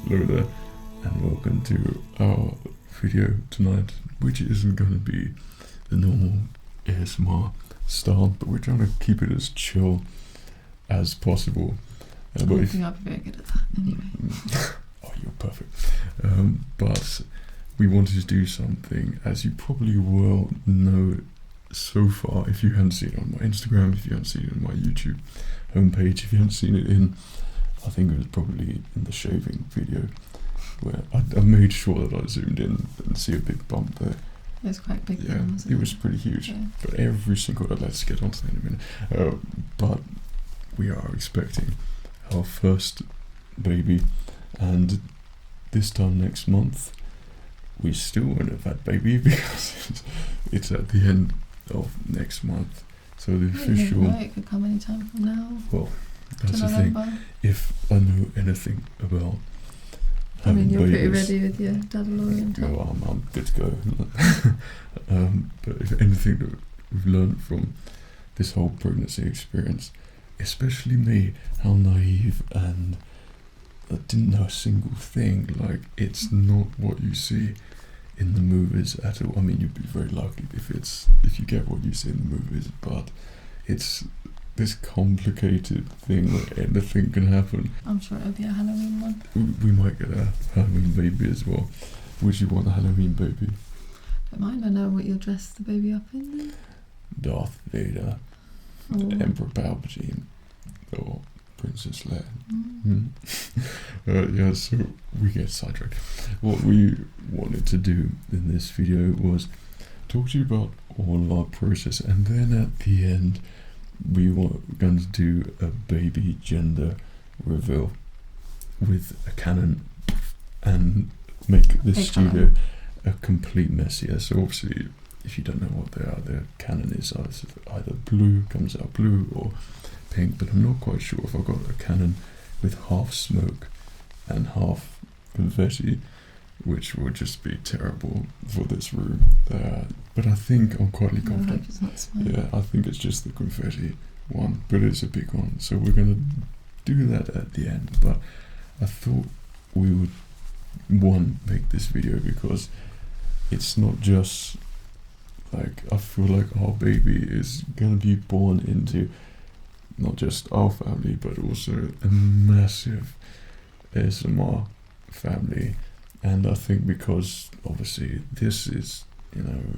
Hello there, and welcome to our video tonight, which isn't going to be the normal ASMR style, but we're trying to keep it as chill as possible. I don't think I'd be very good at that anyway. Oh, you're perfect. But we wanted to do something, as you probably will know so far, if you haven't seen it on my Instagram, if you haven't seen it on my YouTube homepage, if you haven't seen it in, I think it was probably in the shaving video, where I made sure that I zoomed in and see a big bump there. It was quite big. Yeah, then, it was pretty huge. Yeah. But every single, let's get on to that in a minute. But we are expecting our first baby, and this time next month, we still won't have had baby because it's at the end of next month. So the official. No, it could come any time from now. Well, that's the thing. If I know anything about having you're babies, pretty ready with your Dadalorian. Well, I'm good to go. But if anything that we've learned from this whole pregnancy experience, especially me, how naive, and I didn't know a single thing. Like, it's not what you see in the movies at all. I mean, you'd be very lucky if you get what you see in the movies, but it's this complicated thing where anything can happen. I'm sure it'll be a Halloween one. We might get a Halloween baby as well. Would you want a Halloween baby? Don't mind. I know what you'll dress the baby up in. Darth Vader, Emperor Palpatine, or Princess Leia. Yeah, so we get sidetracked. What we wanted to do in this video was talk to you about all of our process, and then at the end we were going to do a baby gender reveal with a cannon and make this studio a complete mess. Yeah, so obviously, if you don't know what they are, the cannon is either blue, comes out blue, or pink, but I'm not quite sure if I've got a cannon with half smoke and half confetti, which would just be terrible for this room. But I think I'm quite confident. I hope it's not smoke. Yeah, I think it's just the confetti one, but it's a big one, so we're going to do that at the end. But I thought we would, make this video because it's not just like, I feel like our baby is going to be born into not just our family, but also a massive ASMR family. And I think because obviously this is,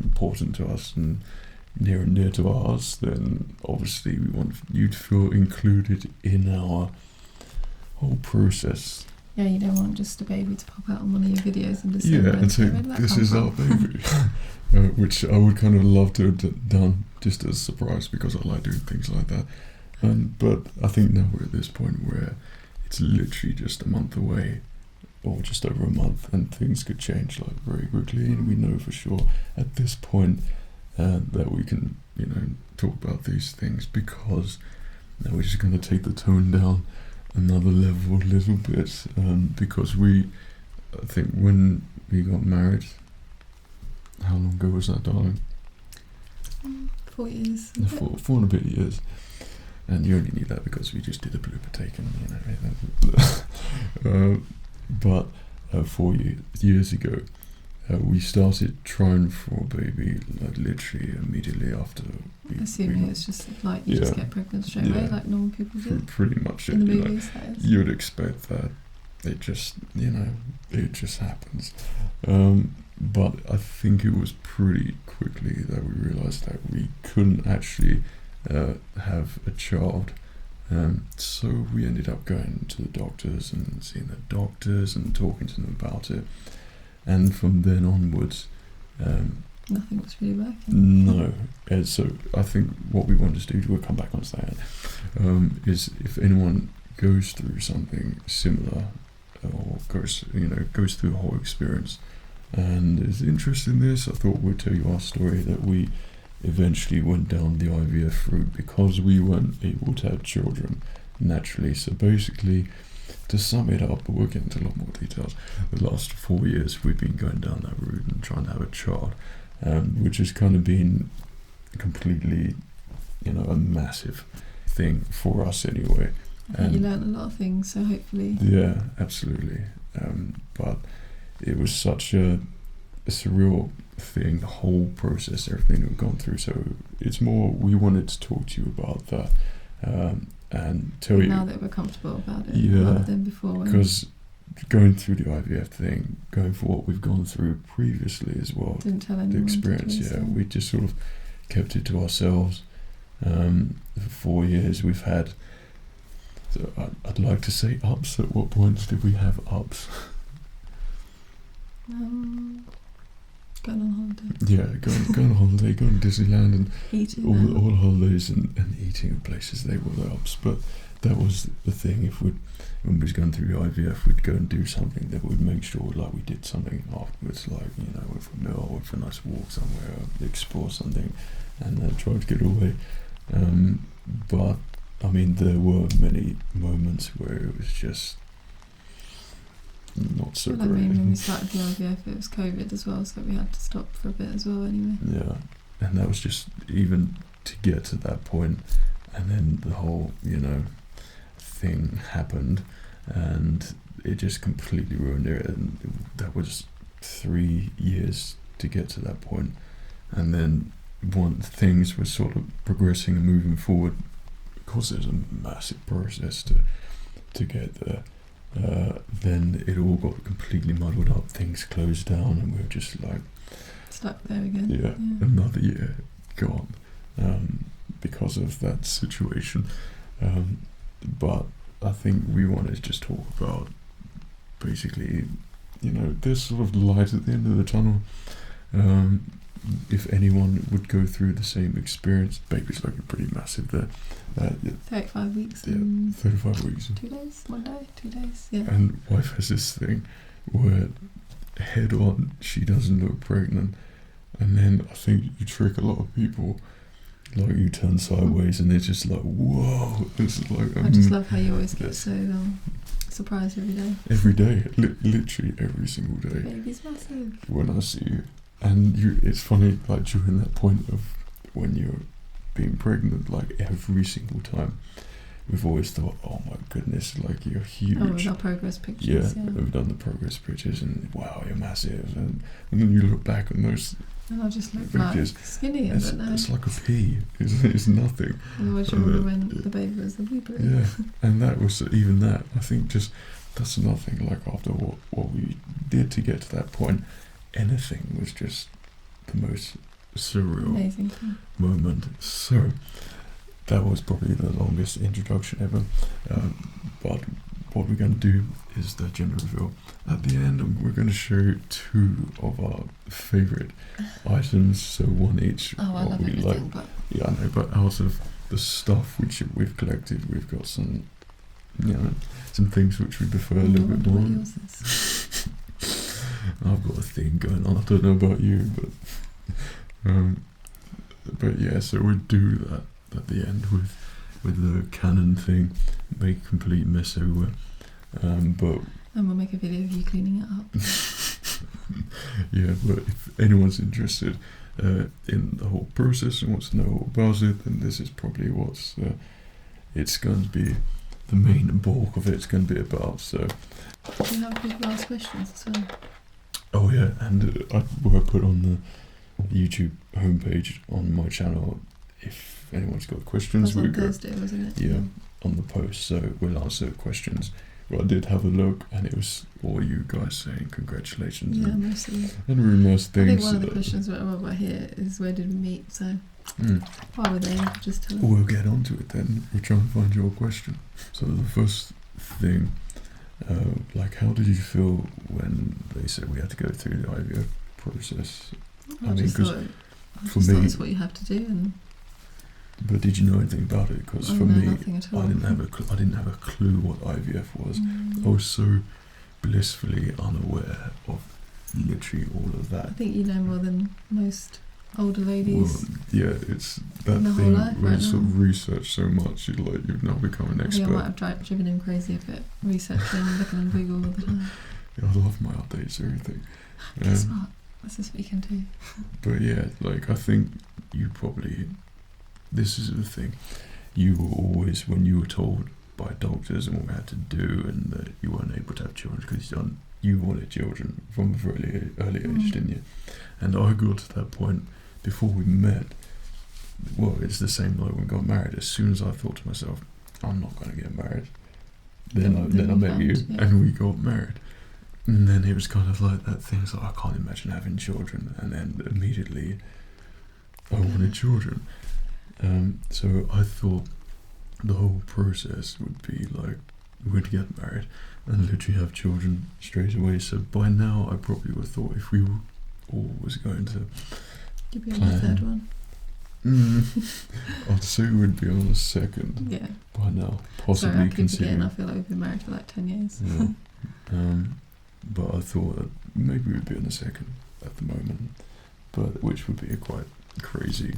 important to us and near and dear to ours, then obviously we want you to feel included in our whole process. Yeah, you don't want just a baby to pop out on one of your videos and just and so this is our baby. Which I would kind of love to have done just as a surprise, because I like doing things like that. But I think now we're at this point where it's literally just a month away, or just over a month, and things could change like very quickly, and we know for sure at this point that we can talk about these things, because now we're just going to take the tone down another level a little bit, because I think when we got married, how long ago was that, darling? 4 years. 4 and a bit years. And you only knew that because we just did a blooper take, and but 4 years ago, we started trying for a baby, like literally immediately after. Assuming it's just like you just get pregnant straight away, like normal people do. Pretty much in the movies, that is. You'd expect that. It just, it just happens. But I think it was pretty quickly that we realized that we couldn't actually have a child. So we ended up going to the doctors and seeing the doctors and talking to them about it. And from then onwards, nothing was really working. No. So I think what we want to do, we'll come back on to that, is if anyone goes through something similar, or goes through a whole experience and is interested in this, I thought we'd tell you our story, that we eventually went down the IVF route because we weren't able to have children naturally. So basically, to sum it up, but we'll get into a lot more details, the last 4 years we've been going down that route and trying to have a child, which has kind of been completely, a massive thing for us anyway. You learn a lot of things, so hopefully. Yeah, absolutely. But it was such a surreal thing, the whole process, everything we've gone through. So it's more, we wanted to talk to you about that and tell you. Now that we're comfortable about it, yeah, rather than before. Because going through the IVF thing, going for what we've gone through previously as well, didn't tell anyone the experience, we just sort of kept it to ourselves. For 4 years we've had, so I'd like to say ups. At what points did we have ups? Going on holiday. Yeah, going on holiday, going to Disneyland, and Eating all the holidays and eating in places, they were the ups. But that was the thing, when we was going through the IVF, we'd go and do something that would make sure like we did something afterwards, like, you know, with a meal, with a nice walk somewhere, explore something, and try to get away. But I mean, there were many moments where it was just not so great. I mean, when we started the IVF, it was COVID as well, so we had to stop for a bit as well anyway. Yeah, and that was just, even to get to that point, and then the whole, you know, thing happened, and it just completely ruined it. And that was 3 years to get to that point, and then once things were sort of progressing and moving forward, because there's a massive process to get there, then it all got completely muddled up, things closed down, and we were just like stuck there again. Yeah, another year gone because of that situation. But I think we want to just talk about, basically, you know, there's sort of light at the end of the tunnel. If anyone would go through the same experience, baby's looking pretty massive there. 35 weeks. Yeah, 35 weeks. 2 days, 1 day, 2 days. Yeah. And wife has this thing where, head on, she doesn't look pregnant, and then I think you trick a lot of people. Like, you turn sideways and it's just like, whoa. It's like, I just love how you always get so surprised every day. Every day, literally every single day. Baby's massive. When I see you. And it's funny, like, during that point of when you're being pregnant, like, every single time, we've always thought, oh my goodness, like, you're huge. Oh, with our progress pictures. Yeah, we've done the progress pictures, and wow, you're massive. And then you look back on those. And I just look pictures, like skinny, it's like a pea. It's nothing. Otherwise, you remember when the baby was a wee bit. Yeah, and that was, even that, I think, just, that's nothing. Like, after what we did to get to that point, anything was just the most surreal amazing moment. So that was probably the longest introduction ever. But what we're going to do is the gender reveal at the end, and we're going to show 2 of our favourite items, so one each. Oh, I love everything, like. But yeah, I know, but out of the stuff which we've collected, we've got some, you know, some things which we prefer a little bit more. I've got a thing going on. I don't know about you, but yeah. So we do that at the end with the Canon thing, make a complete mess everywhere. And we'll make a video of you cleaning it up. Yeah, but if anyone's interested in the whole process and wants to know all about it, then this is probably what's it's going to be, the main bulk of it's going to be about. So we have people ask questions as well. Oh yeah, and I will put on the YouTube homepage on my channel, if anyone's got questions. That was on Thursday, wasn't it? Yeah, on the post, so we'll answer questions. But I did have a look, and it was all you guys saying congratulations. Yeah, mostly. And really nice things. I think one of the questions about here is, where did we meet? So why were they? Just tell us. We'll get onto it then. We'll try and find your question. So the first thing, like, how did you feel when they said we had to go through the IVF process? I mean, because for me, that's what you have to do. But did you know anything about it? Because for me, I didn't have a clue what IVF was. I was so blissfully unaware of literally all of that. I think you know more than most older ladies. Well, yeah, it's that thing where you sort of research so much, you've now become an expert. I might have driven him crazy a bit, researching and looking on Google all the time. Yeah, I love my updates, everything. Guess what? This is what you can do. But yeah, like, I think you probably, this is the thing, you were always, when you were told by doctors and what we had to do, and that you weren't able to have children because you wanted children from a very early age, didn't you? And I got to that point before we met. Well, it's the same like when we got married. As soon as I thought to myself, I'm not going to get married, then I met you, and we got married. And then it was kind of like that thing. It's like, I can't imagine having children, and then immediately I wanted children. So I thought the whole process would be like we'd get married and literally have children straight away. So by now I probably would have thought if we were always going to you'd be on the third one. I'd say we'd be on the second. Yeah. By now, possibly. Sorry, I keep forgetting. I feel like we've been married for like 10 years. Yeah. But I thought that maybe we'd be on the second at the moment, but which would be a quite crazy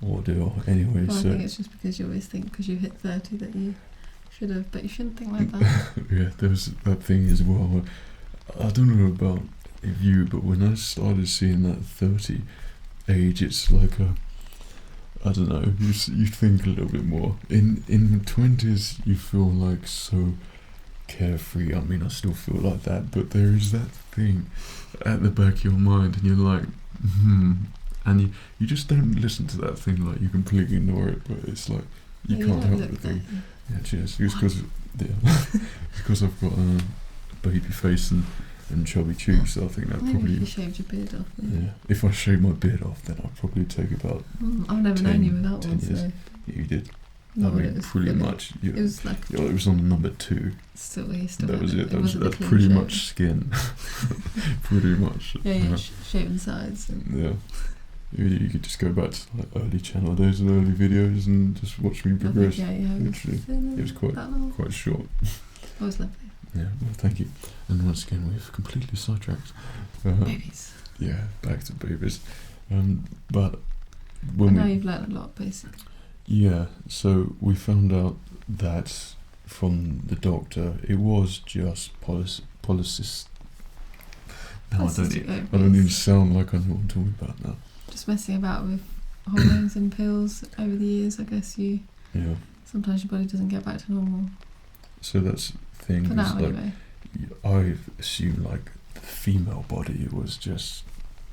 ordeal anyway. Well, so I think it's just because you always think because you hit 30 that you should have, but you shouldn't think like that. Yeah, there's that thing as well. I don't know about you, but when I started seeing that 30 age, it's like I don't know, you think a little bit more. In the 20s, you feel like so carefree. I mean, I still feel like that, but there is that thing at the back of your mind, and you're like, and you just don't listen to that thing, like you completely ignore it, but it's like you can't help the thing. Yeah, cheers. It's because I've got a baby face and chubby cheeks, so I think that maybe probably. If you shaved your beard off. Yeah, if I shave my beard off, then I'll probably take about. I've never known you without one, years. so. Yeah, you did. No, I mean, it was pretty really, much. It was like. It was on number 2. Still, you still. That was it. That's Pretty much skin. Pretty much. Yeah, shaving sides. Yeah. You could just go back to like early channel days and early videos and just watch me progress. Yeah. Literally, it was quite short. That was lovely. Yeah, well, thank you. And once again, we've completely sidetracked. Babies. Yeah, back to babies. But when now you've learned a lot, basically. Yeah, so we found out that from the doctor, it was just polycystic. No, I don't even sound like I know what I'm talking about now. Just messing about with hormones and pills over the years, I guess you. Yeah. Sometimes your body doesn't get back to normal. So that's the thing. For now, like, anyway. I assume like the female body was just,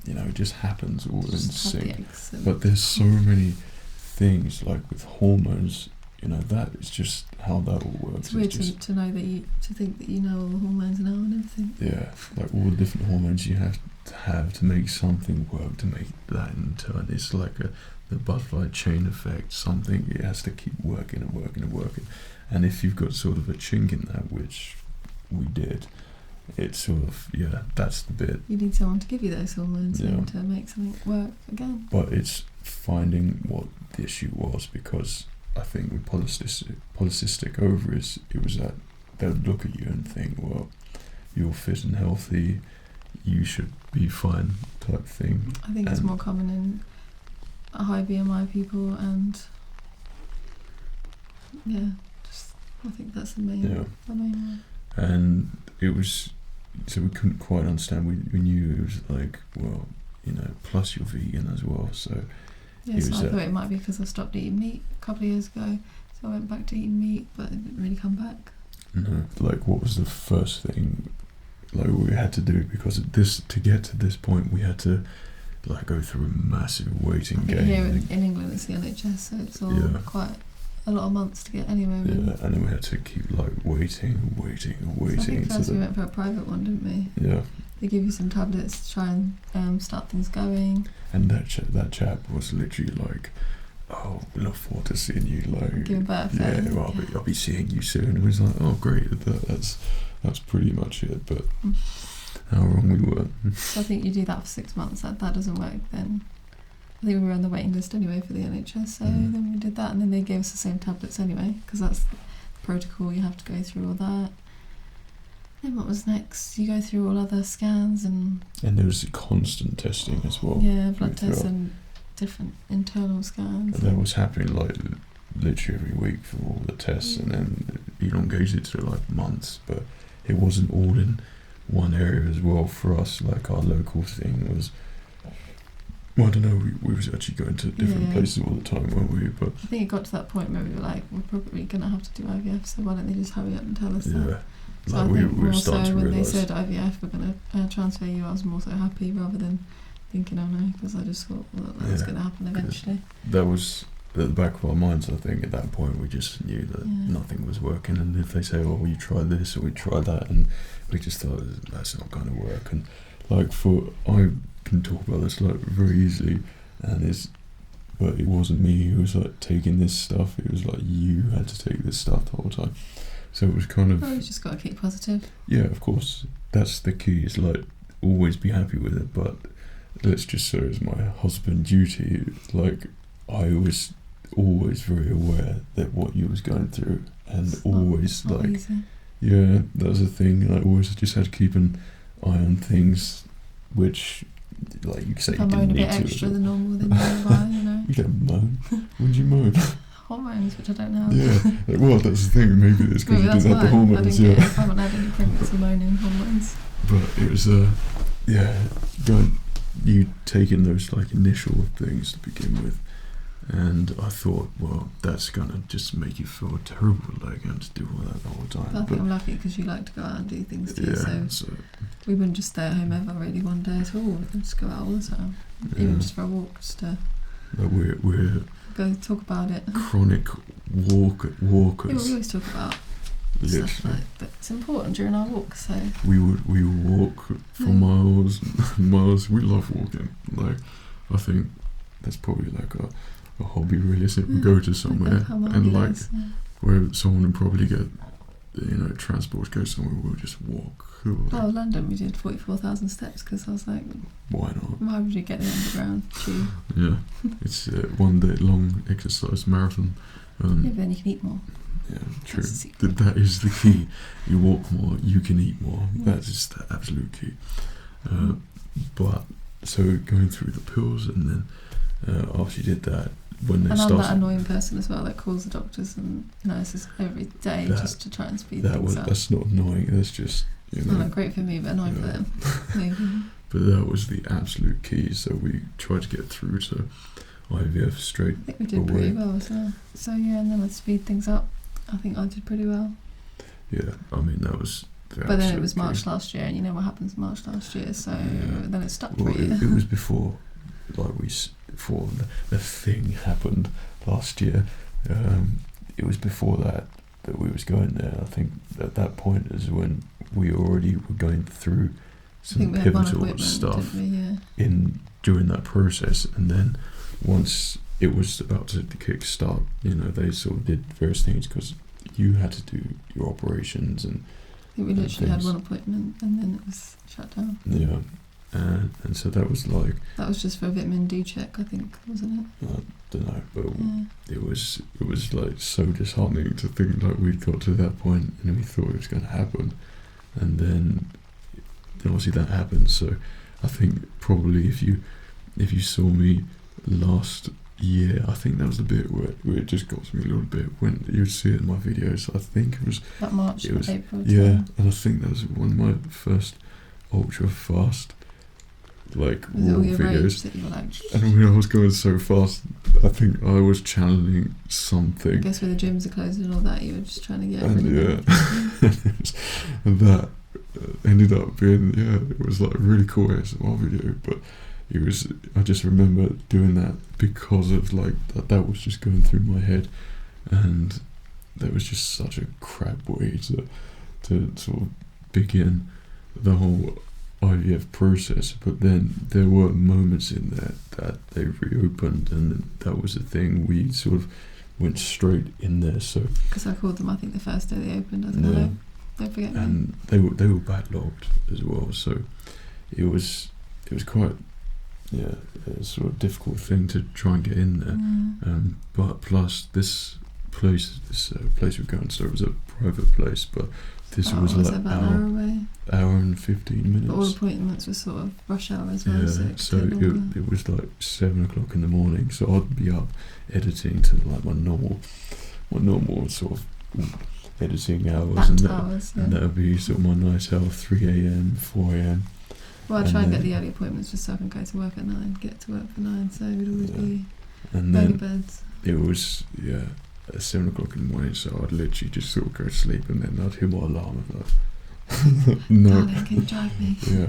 it just happens all in sync. But there's so many things like with hormones. That is just how that all works. It's weird to know that to think that you know all the hormones now and everything. Yeah, like all the different hormones you have to make something work, to make that in turn. It's like the butterfly chain effect. Something, it has to keep working and working and working. And if you've got sort of a chink in that, which we did, it's sort of, that's the bit. You need someone to give you those hormones and to make something work again. But it's finding what the issue was, because I think with polycystic ovaries, it was that they would look at you and think, well, you're fit and healthy, you should be fine type thing. I think it's more common in high BMI people, and I think that's the main one. And it was, so we couldn't quite understand. We knew it was like, well, plus you're vegan as well, so. Yeah, so I thought it might be because I stopped eating meat a couple of years ago, so I went back to eating meat, but it didn't really come back. No, like what was the first thing like we had to do, because to get to this point we had to like go through a massive waiting game. Here in England it's the NHS, so it's all quite a lot of months to get anywhere. Really. Yeah, and then we had to keep like waiting. So I think first we went for a private one, didn't we? Yeah. They give you some tablets to try and start things going. And that chap was literally like, "Oh, we look forward to seeing you." Like, giving birth. I'll be seeing you soon. And we was like, "Oh, great." That's pretty much it. But how wrong we were. So I think you do that for 6 months. That doesn't work then. I think we were on the waiting list anyway for the NHS. So then we did that, and then they gave us the same tablets anyway, because that's the protocol. You have to go through all that. Then what was next? You go through all other scans and there was constant testing as well. Yeah, blood tests and different internal scans. And that was happening like literally every week for all the tests, and then elongated to like months. But it wasn't all in one area as well. For us, like our local thing was Well, I don't know. We was actually going to different Yeah. places all the time, weren't we? But I think it got to that point where we were like, we're probably going to have to do IVF, so why don't they just hurry up and tell us that? yeah, So like I we think were more starting so to when they realise. said IVF, we're going to transfer you, I was more so happy rather than thinking, oh no, because I just thought, well, that was Yeah, going to happen eventually. That was at the back of our minds. I think at that point we just knew that Yeah. nothing was working, and if they say, "Oh, you try this or we try that," and we just thought that's not going to work. And like I can talk about this like very easily, but it wasn't me who was like taking this stuff. It was like you had to take this stuff the whole time. So it was kind of Well, you just got to keep positive. yeah, of course. That's the key. Is like always be happy with it, but let's just say as my husband duty, like I was always very aware that what you was going through, and It's always not like easy. yeah, that was the thing. I always just had to keep an eye on things, which like you could say If you I moan didn't a need bit to. extra than normal, then you're right, you know. You don't moan. When did you moan? Hormones, which I don't have. Yeah, well, that's the thing. Maybe it's because Maybe you that's didn't have the why. I hormones. didn't Yeah, get it. I haven't had any pregnancy moaning hormones. but it was yeah, you taking those like initial things to begin with, and I thought, well, that's gonna just make you feel terrible, like having to do all that the whole time. But I think I'm lucky because you like to go out and do things too, yeah, so we wouldn't just stay at home ever really one day at all. We'd just go out all the time, even just for a walk, just to like we're go talk about it. chronic walkers. Yeah, we always talk about stuff Literally, like that. It's important during our walk, so we would walk for Yeah. miles, and miles. We love walking. Like I think that's probably like a hobby, really. Isn't it? We go to somewhere and like where someone would probably get transport to go somewhere, we'll just walk. Oh, London, we did 44,000 steps because I was like, Why not? why would you get the underground tube? Yeah, it's one day long exercise marathon. Yeah, but then you can eat more. Yeah, true. That's the secret. That is the key. You walk more, you can eat more. Yeah. That is the absolute key. But so going through the pills, and then after you did that, when they And I'm started, that annoying person as well that calls the doctors and nurses every day just to try and speed things up. that's not annoying. That's just Not great for me, but annoying for Yeah. them. Maybe. But that was the absolute key. So we tried to get through to IVF straight I think we did away. pretty well as well. So yeah, and then I'd speed things up. I think I did pretty well. Yeah, I mean that was. But then it was March last year, and you know what happens March last year, so Yeah. then it stuck Well, for you. it was before, before the thing happened last year. It was before that we was going there. I think at that point is when we already were going through I some think we had one pivotal appointment, stuff didn't we? Yeah. during that process, and then once it was about to kick start, they sort of did various things because you had to do your operations and. I think we literally had things. one appointment and then it was shut down. Yeah, and so that was like, That was just for a vitamin D check, I think, wasn't it? I don't know, but Yeah. it was like so disheartening to think like we'd got to that point and we thought it was going to happen, and then obviously that happened. So I think probably if you saw me last year, I think that was the bit where it just got to me a little bit when you'd see it in my videos. I think it was That March, it was April yeah, time. and I think that was one of my first ultra fast like Was it all walk your videos. rage that you were like, And when I was going so fast, I think I was channeling I something. guess where the gyms are closed and all that, you were just trying to get And everything and that ended up being, it was like a really cool ASMR video, but I just remember doing that because of like, that was just going through my head, and that was just such a crap way to sort of begin the whole IVF process. But then there were moments in there that they reopened, and that was the thing, we sort of went straight in there. So Because I called them, I think, the first day they opened. I was like, Yeah. hello, don't forget me. and they were backlogged as well, so it was quite a sort of difficult thing to try and get in there. But plus this place we're going, so it was a private place, but this was like about an hour away. hour and 15 But all minutes. appointments were sort of rush hour as well, so Yeah, it so could take longer. it was like 7 o'clock in the morning, so I'd be up editing to like my normal sort of editing hours, Back and to that hours, yeah. and that would be sort of my night hour, 3 a.m, 4 a.m, Well, I try and get the early appointments just so I can go to work at 9, get to work for 9, so it would always be and early then beds. it was at 7 o'clock in the morning, so I'd literally just sort of go to sleep, and then I'd hear my alarm and like, no, Darling, can you drive me? yeah,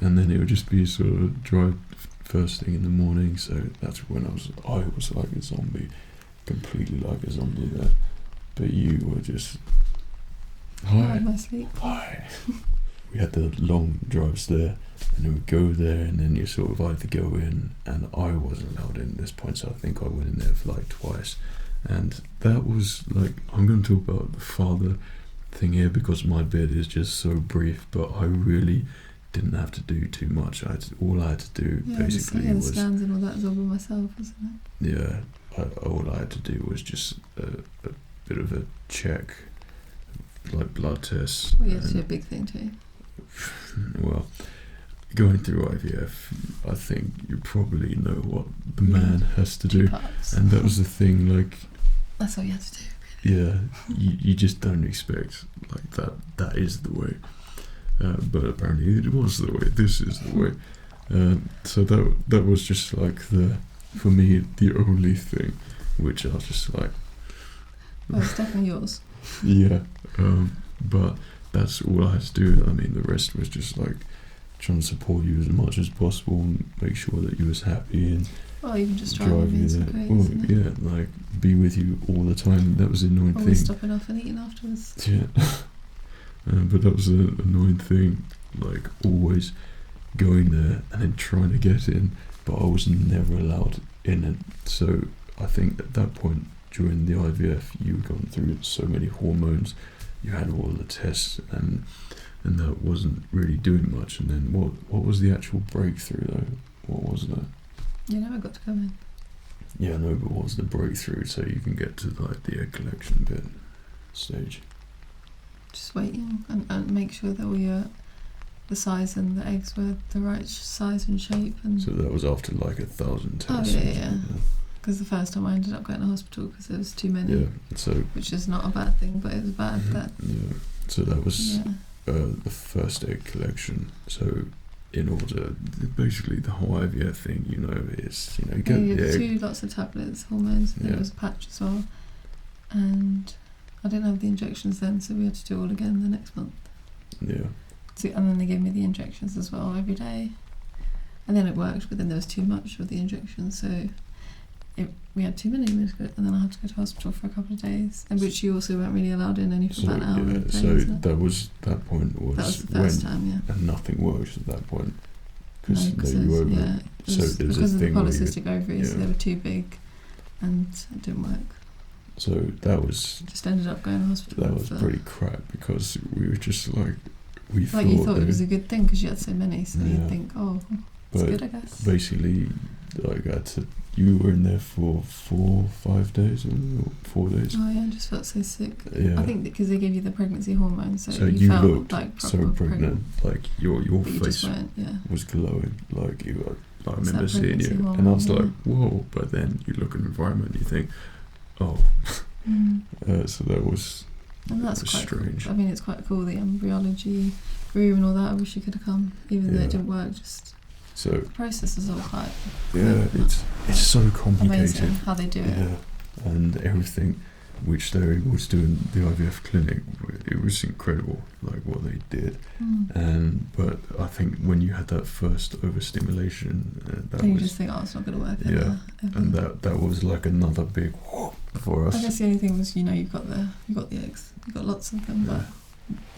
and then it would just be sort of drive first thing in the morning. So that's when I was like a zombie, completely like a zombie there. But you were just hi, My sleep. hi. We had the long drives there, and then we'd go there, and then you sort of either go in, and I wasn't allowed in at this point, so I think I went in there for like twice. And that was like, I'm going to talk about the father thing here because my bed is just so brief, but I really didn't have to do too much. All I had to do basically the was scans and all that was all by myself, wasn't it? all I had to do was just a bit of a check, like blood tests. Well, yeah, it's a big thing too. Well, going through IVF, I think you probably know what the man has to do, Parts. and that was the thing. Like, That's all you have to do. yeah, you just don't expect like that. That is the way, but apparently it was the way. This is the way. So that was just like for me the only thing, which I was just like, Well, it's definitely yours. yeah. But that's all I had to do. I mean, the rest was just like trying to support you as much as possible and make sure that you was happy and Well, even just drive driving you is there. great, Well, isn't it? yeah, like be with you all the time. That was the annoying Always thing. stopping off and eating afterwards. Yeah, but that was the annoying thing. Like always going there and then trying to get in, but I was never allowed in it. So I think at that point during the IVF, you'd gone through so many hormones. You had all the tests, and that wasn't really doing much. And then what was the actual breakthrough though? What was that? You never got to come in. Yeah, no, but what was the breakthrough so you can get to like the egg collection bit stage? Just waiting and make sure that the size and the eggs were the right size and shape. And So that was after like 1,000 oh tests. yeah. Because the first time I ended up going to hospital because there was too many. Yeah, so Which is not a bad thing, but it was bad that. yeah, so that was Yeah. the first egg collection. So in order, basically the whole IVF thing, is you get You the had egg. lots of tablets, hormones, and Yeah. there was a patch as well. And I didn't have the injections then, so we had to do it all again the next month. Yeah, And then they gave me the injections as well every day. And then it worked, but then there was too much of the injections, so we had too many, and then I had to go to hospital for a couple of days, and which you also weren't really allowed in only for so about an hour. yeah, a day, so wasn't it? that was that was the first time, yeah. and nothing worked at that point No, because because you were yeah, it so was there was because a of the thing where you, polycystic ovaries, yeah. they were too big, and it didn't work. so that was Just ended up going to hospital. pretty crap because we were just like we Like you thought that it was a good thing because you had so many, so Yeah. you'd think, oh, it's but good, I guess. basically like you were in there for 5 days or 4 days. Oh yeah, I just felt so sick. Yeah. I think because they gave you the pregnancy hormones, so, So you you felt looked like so proper pregnant, like your but you face just weren't, yeah. was glowing, like you were. I It's remember that seeing pregnancy you, hormone, and I was yeah. like, whoa! But then you look at the environment, you think, oh, so that was And that's was quite strange. cool. I mean, it's quite cool, the embryology room and all that. I wish you could have come, even though Yeah. it didn't work. Just so the process is all quite yeah, it's so complicated. amazing how they do it. Yeah, and everything which they was doing the IVF clinic, it was incredible, like what they did. But I think when you had that first overstimulation, that And you was just think, oh, it's not going to work. yeah, ever. and that was like another big whoop for us. I guess the only thing was, you've got the eggs, you've got lots of them, but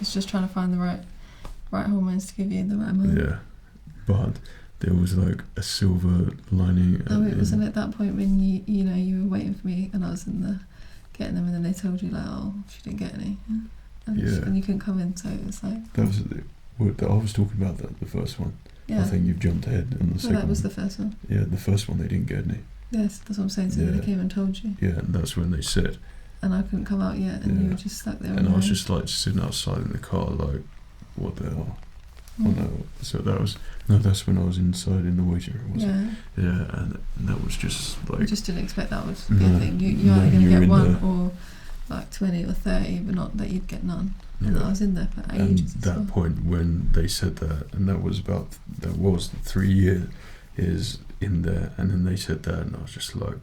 it's just trying to find the right hormones to give you the right amount. Yeah, but there was like a silver lining. No, it wasn't at that point when you were waiting for me and I was in the getting them, and then they told you like, oh, she didn't get any, and you couldn't come in, so it was like That was I was talking about the first one. yeah. I think you've jumped ahead on the second That was one. the first one. Yeah, the first one they didn't get any. Yes, that's what I'm saying. So Yeah. they came and told you, Yeah, and that's when they said. and I couldn't come out yet, and you Yeah. were just stuck there. And I was just like sitting outside in the car, like, what the hell? Oh no! So that's when I was inside in the waiting room. Was Yeah, it? Yeah, and that was just I like just didn't expect that would be a No, thing. You're no, either going you to were get in one there. like 20 or 30, but not that you'd get none. And Yeah. I was in there for And ages. as that well. point when they said that, and that was 3 years in there, and then they said that, and I was just like,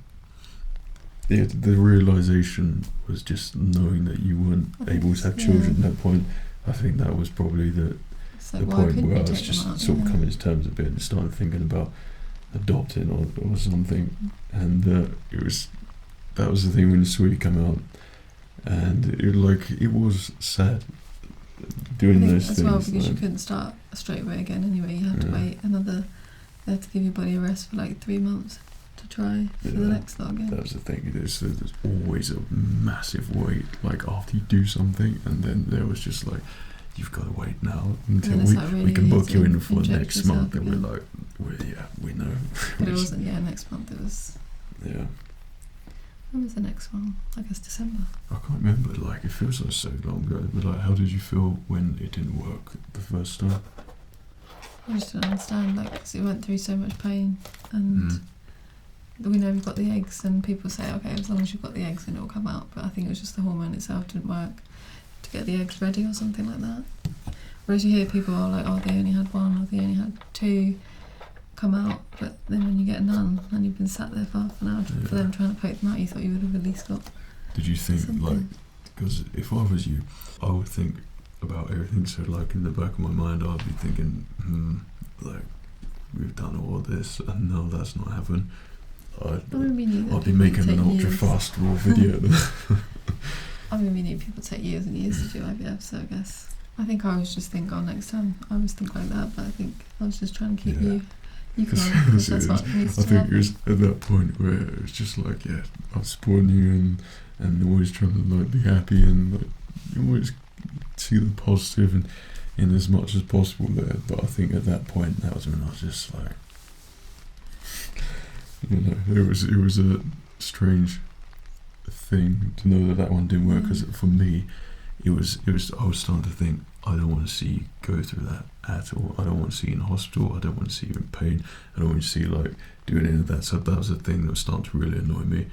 the realization was just knowing that you weren't I think able to have children at that point. I think that was probably the So the why point couldn't where you I was take just them out? sort of Yeah. coming to terms a bit and started thinking about adopting or something. And that was the thing when Sweetie came out, and it was sad doing I think those as things. well, because you like, couldn't start straight away again anyway. You had to Yeah. wait they had to give your body a rest for like 3 months to try for the Yeah. next lot again. that was the thing. There's always a massive wait, like after you do something, and then there was just like, you've got to wait now until And it's like we really can book easy you to in for inject next yourself month, and again. we're like, we know. But it wasn't, next month. It was, Yeah. when was the next one? I guess December. I can't remember, like, it feels like so long ago, but like, how did you feel when it didn't work the first time? I just don't understand, like, because it went through so much pain, and we know we've got the eggs, and people say, okay, as long as you've got the eggs, then it'll come out. But I think it was just the hormone itself didn't work to get the eggs ready or something like that. Whereas you hear people are like, oh, they only had 1 or they only had 2 come out, but then when you get none and you've been sat there for half an hour for them trying to poke them out, you thought you would have at least got. Did you think, something. like, because if I was you, I would think about everything, so like in the back of my mind I'd be thinking, like, we've done all this and now that's not happened. I'd be making an ultra fast raw video. I mean, we knew people take years and years to do IVF, so I think I was just thinking, oh, next time I always think like that, but I think I was just trying to keep you calm, because that's what needs I to think happen. it was at that point where it was just like, I was supporting you and always trying to like be happy and like you always see the positive and in as much as possible there. But I think at that point, that was when I was just like, it was a strange thing to know that one didn't work, because for me, it was I was starting to think, I don't want to see you go through that at all. I don't want to see you in hospital. I don't want to see you in pain. I don't want to see you like doing any of that. So that was the thing that was starting to really annoy me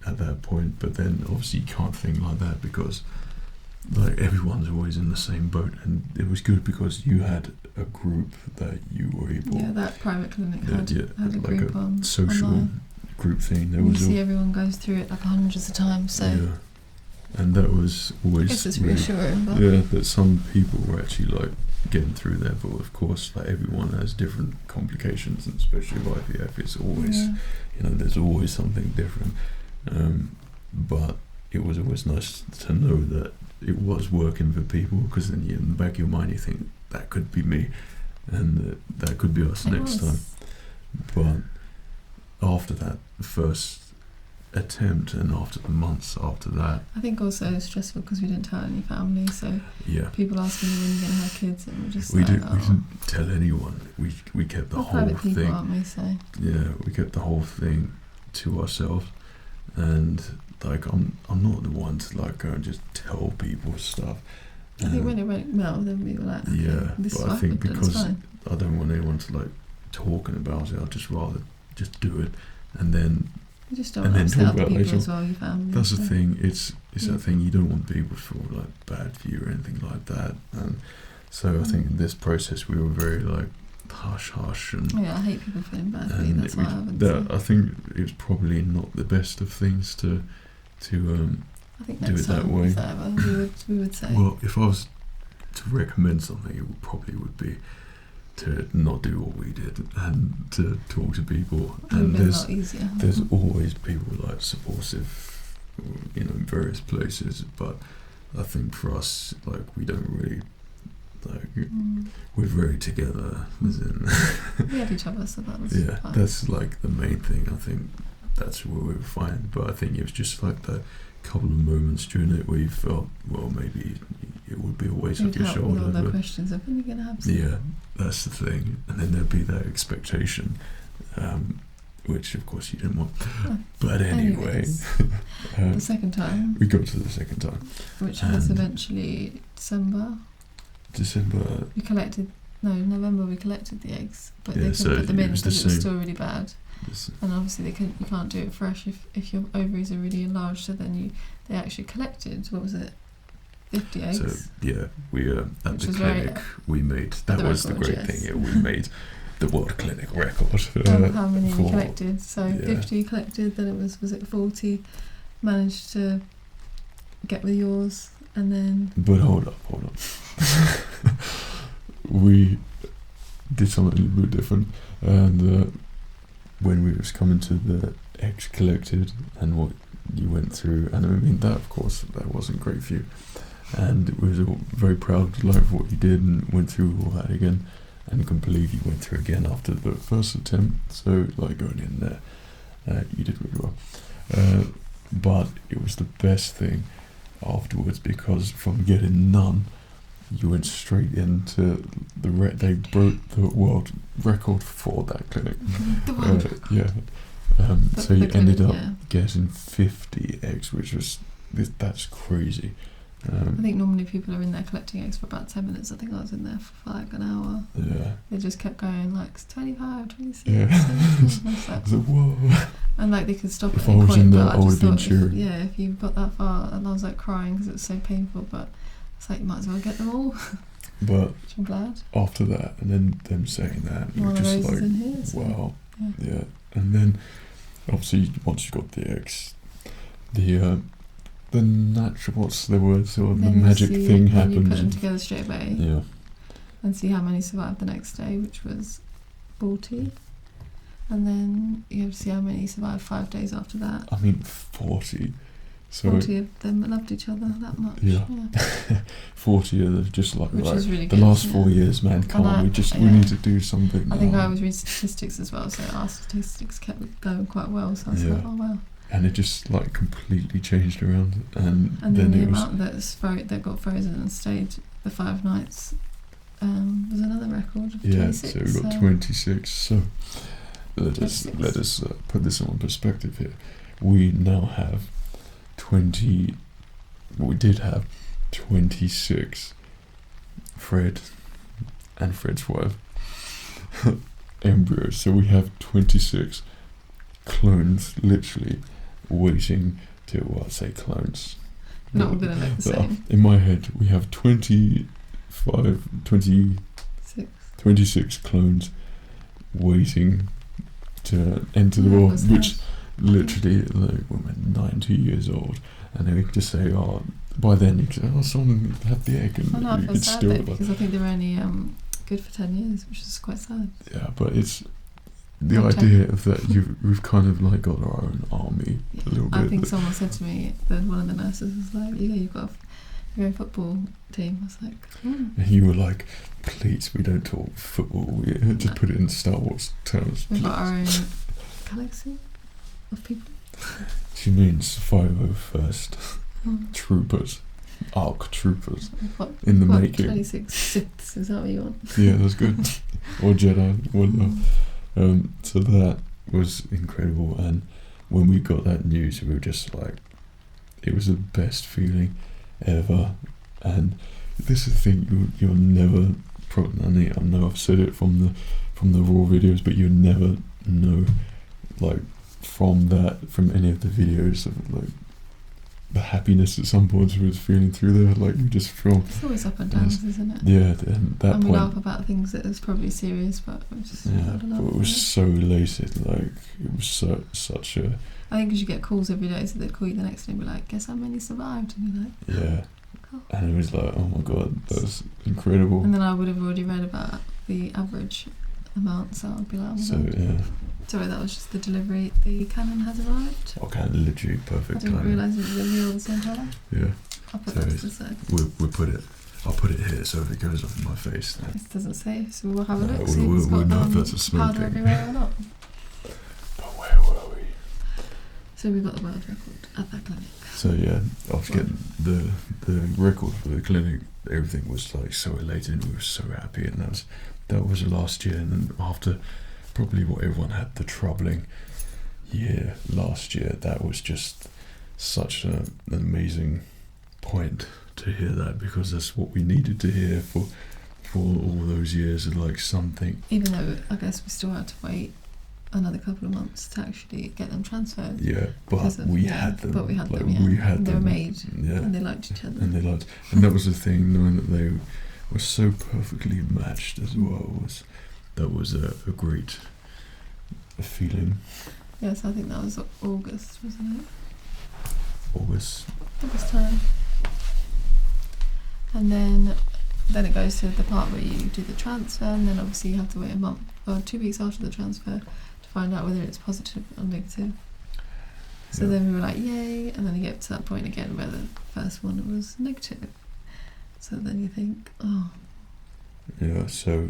at that point. But then obviously you can't think like that, because like everyone's always in the same boat, and it was good because you had a group that you were able. Yeah, that private clinic had a like group a on social online. group thing. There You was see everyone goes through it like hundreds of times, so yeah, and that was I always guess it's really, reassuring. But yeah, that some people were actually like getting through that, but of course like everyone has different complications, and especially with IVF it's always there's always something different, but it was always nice to know that it was working for people, because then in the back of your mind you think that could be me, and that could be us next time. But after that first attempt, and after the months after that, I think also it's stressful because we didn't tell any family, so yeah, people asking when you're going to have kids, and we're just we like, didn't tell anyone. We kept the we're whole private people, thing. aren't we? So Yeah, we kept the whole thing to ourselves, and like I'm not the one to like go and just tell people stuff. I think when it went well, then we were like, okay, Yeah, this is but I what think happened, and it's because fine. I don't want anyone to like talking about it, I'd just rather just do it, and then You just don't and want then to upset talk other about it people later as well, your family. that's the so. thing. It's Yeah. that thing, you don't want people to feel like bad for you or anything like that, and so I think in this process we were very like hush and Yeah, I hate people feeling bad for you. That's why I haven't. that, I think it's probably not the best of things to I think do next it that time, way. if ever, we would say. Well, if I was to recommend something, it would be to not do what we did and to talk to people. it would And have been a lot easier. there's always people like supportive, in various places. But I think for us, like we don't really like we're very together. As in, We had each other, so that was yeah, fine. that's like the main thing. I think that's where we were fine. But I think it was just like the couple of moments during it where you felt, well, maybe it would be a weight You'd off your help with all shoulder. the But questions of when you're going to have some. yeah, that's the thing. And then there'd be that expectation, which of course you didn't want. Oh, But anyway, anyways, the second time, we got to the second time. which was and- eventually December, December, we collected November we collected the eggs, but Yeah, they couldn't so put them it in was the because it was same. still really bad. And obviously you can't do it fresh if your ovaries are really enlarged. So then they actually collected, what was it, 50 eggs. So yeah, we at Which the was clinic we made, that was the record, great yes. thing. Yeah, we made the world clinic record. How many we collected? So yeah. 50 collected. Then it was it 40 managed to get with yours, and then. But hold up. We did something a little bit different, and when we was coming to the eggs collected and what you went through, and I mean that, of course, that wasn't great for you, and we was all very proud of what you did and went through all that again, and completely went through again after the first attempt. So like going in there, you did really well, but it was the best thing afterwards, because from getting none, you went straight into they broke the world record for that clinic. The world record. Yeah. So you clinic, ended up yeah. getting 50 eggs, which was that's crazy. I think normally people are in there collecting eggs for about 10 minutes. I think I was in there for like an hour. Yeah. They just kept going like 25, 26. Yeah. 27. I was like, Whoa. and like they could stop If at any I was point, in there, but I I would just have been thought, cheering. if you got that far, and I was like crying because it was so painful. But it's like you might as well get them all. But Which I'm glad. after that, and then them saying that, you were One of just those like, is in here. So, wow. yeah. Yeah. And then obviously once you got the eggs, the natural, what's the word? So the Then you magic see thing when happens. you put them together straight away. Yeah. And see how many survived the next day, which was 40. And then you have to see how many survived 5 days after that. I mean, 40. So 40 of them loved each other that much. Yeah. 40 of just like, Which right, is really the good. last 4 years, man, come on, we need to do something. I think I was reading statistics as well, so our statistics kept going quite well. So I was like, oh wow. And it just like completely changed around, and then the it was, amount that got frozen and stayed the 5 nights was another record of 26. So we got 26. So let us 26. put this in perspective here. We now have 20. We did have 26 Fred and Fred's wife embryos. So we have 26 clones, literally waiting to, well, I'd say clones. Not all going to look the same. In my head, we have 26 clones waiting to enter the world, which literally, like, we're 90 years old, and then we could just say, oh, by then you could say, oh, someone had the egg, and I you feel could sad still, though, because I think they were only good for 10 years, which is quite sad. yeah, but it's the Not idea of that we've kind of like got our own army a little bit. I think someone said to me that one of the nurses was like, yeah, you've got your own football team. I was like, And you were like, please, we don't talk football, we just put it in Star Wars terms. we've got our own galaxy of people. She means 501st Troopers, ARC Troopers, in the making. 26 Siths, is that what you want? Yeah, that's good. Or Jedi, whatever. So that was incredible, and when we got that news, we were just like, it was the best feeling ever. And this is the thing, you'll never, probably, I know I've said it from the raw videos, but you'll never know, like, from any of the videos of like the happiness at some points we was feeling through there, like you just feel. It's always up and downs, isn't it? Yeah, and that and we point. laugh about things that is probably serious, but we just Yeah, but it was so elated, like it was such a. I think because you get calls every day, so they'd call you the next day and be like, guess how many survived? And you're like, yeah. Oh. And it was like, oh my god, that was incredible. And then I would have already read about the average amount, so I'd be like, oh my So god. yeah. Sorry, that was just the delivery. The cannon has arrived. Okay, literally perfect I didn't timing. realise it was going to be all the same time. Yeah. I'll put So that to the side. We'll put it. I'll put it here, so if it goes off in my face, then. This doesn't say, so we'll have a No, look. See if it's we'll got know if that's a smoke powder thing. everywhere or not. But where were we? So we got the world record at that clinic. So yeah, after getting the record for the clinic, everything was like so elated. We were so happy, and that was last year. And then after probably what everyone had, the troubling year last year, that was just such an amazing point to hear that, because that's what we needed to hear for all those years, like something. Even though I guess we still had to wait another couple of months to actually get them transferred. Yeah, but we had them. But we had like, them. Yeah. We had they them. were made. Yeah. And they liked each other. And that was the thing, knowing that they were so perfectly matched as well. That was a great feeling. Yes, I think that was August, wasn't it? August time. And then it goes to the part where you do the transfer, and then obviously you have to wait a month or 2 weeks after the transfer to find out whether it's positive or negative. So then we were like, yay, and then you get to that point again where the first one was negative. So then you think, oh. Yeah, so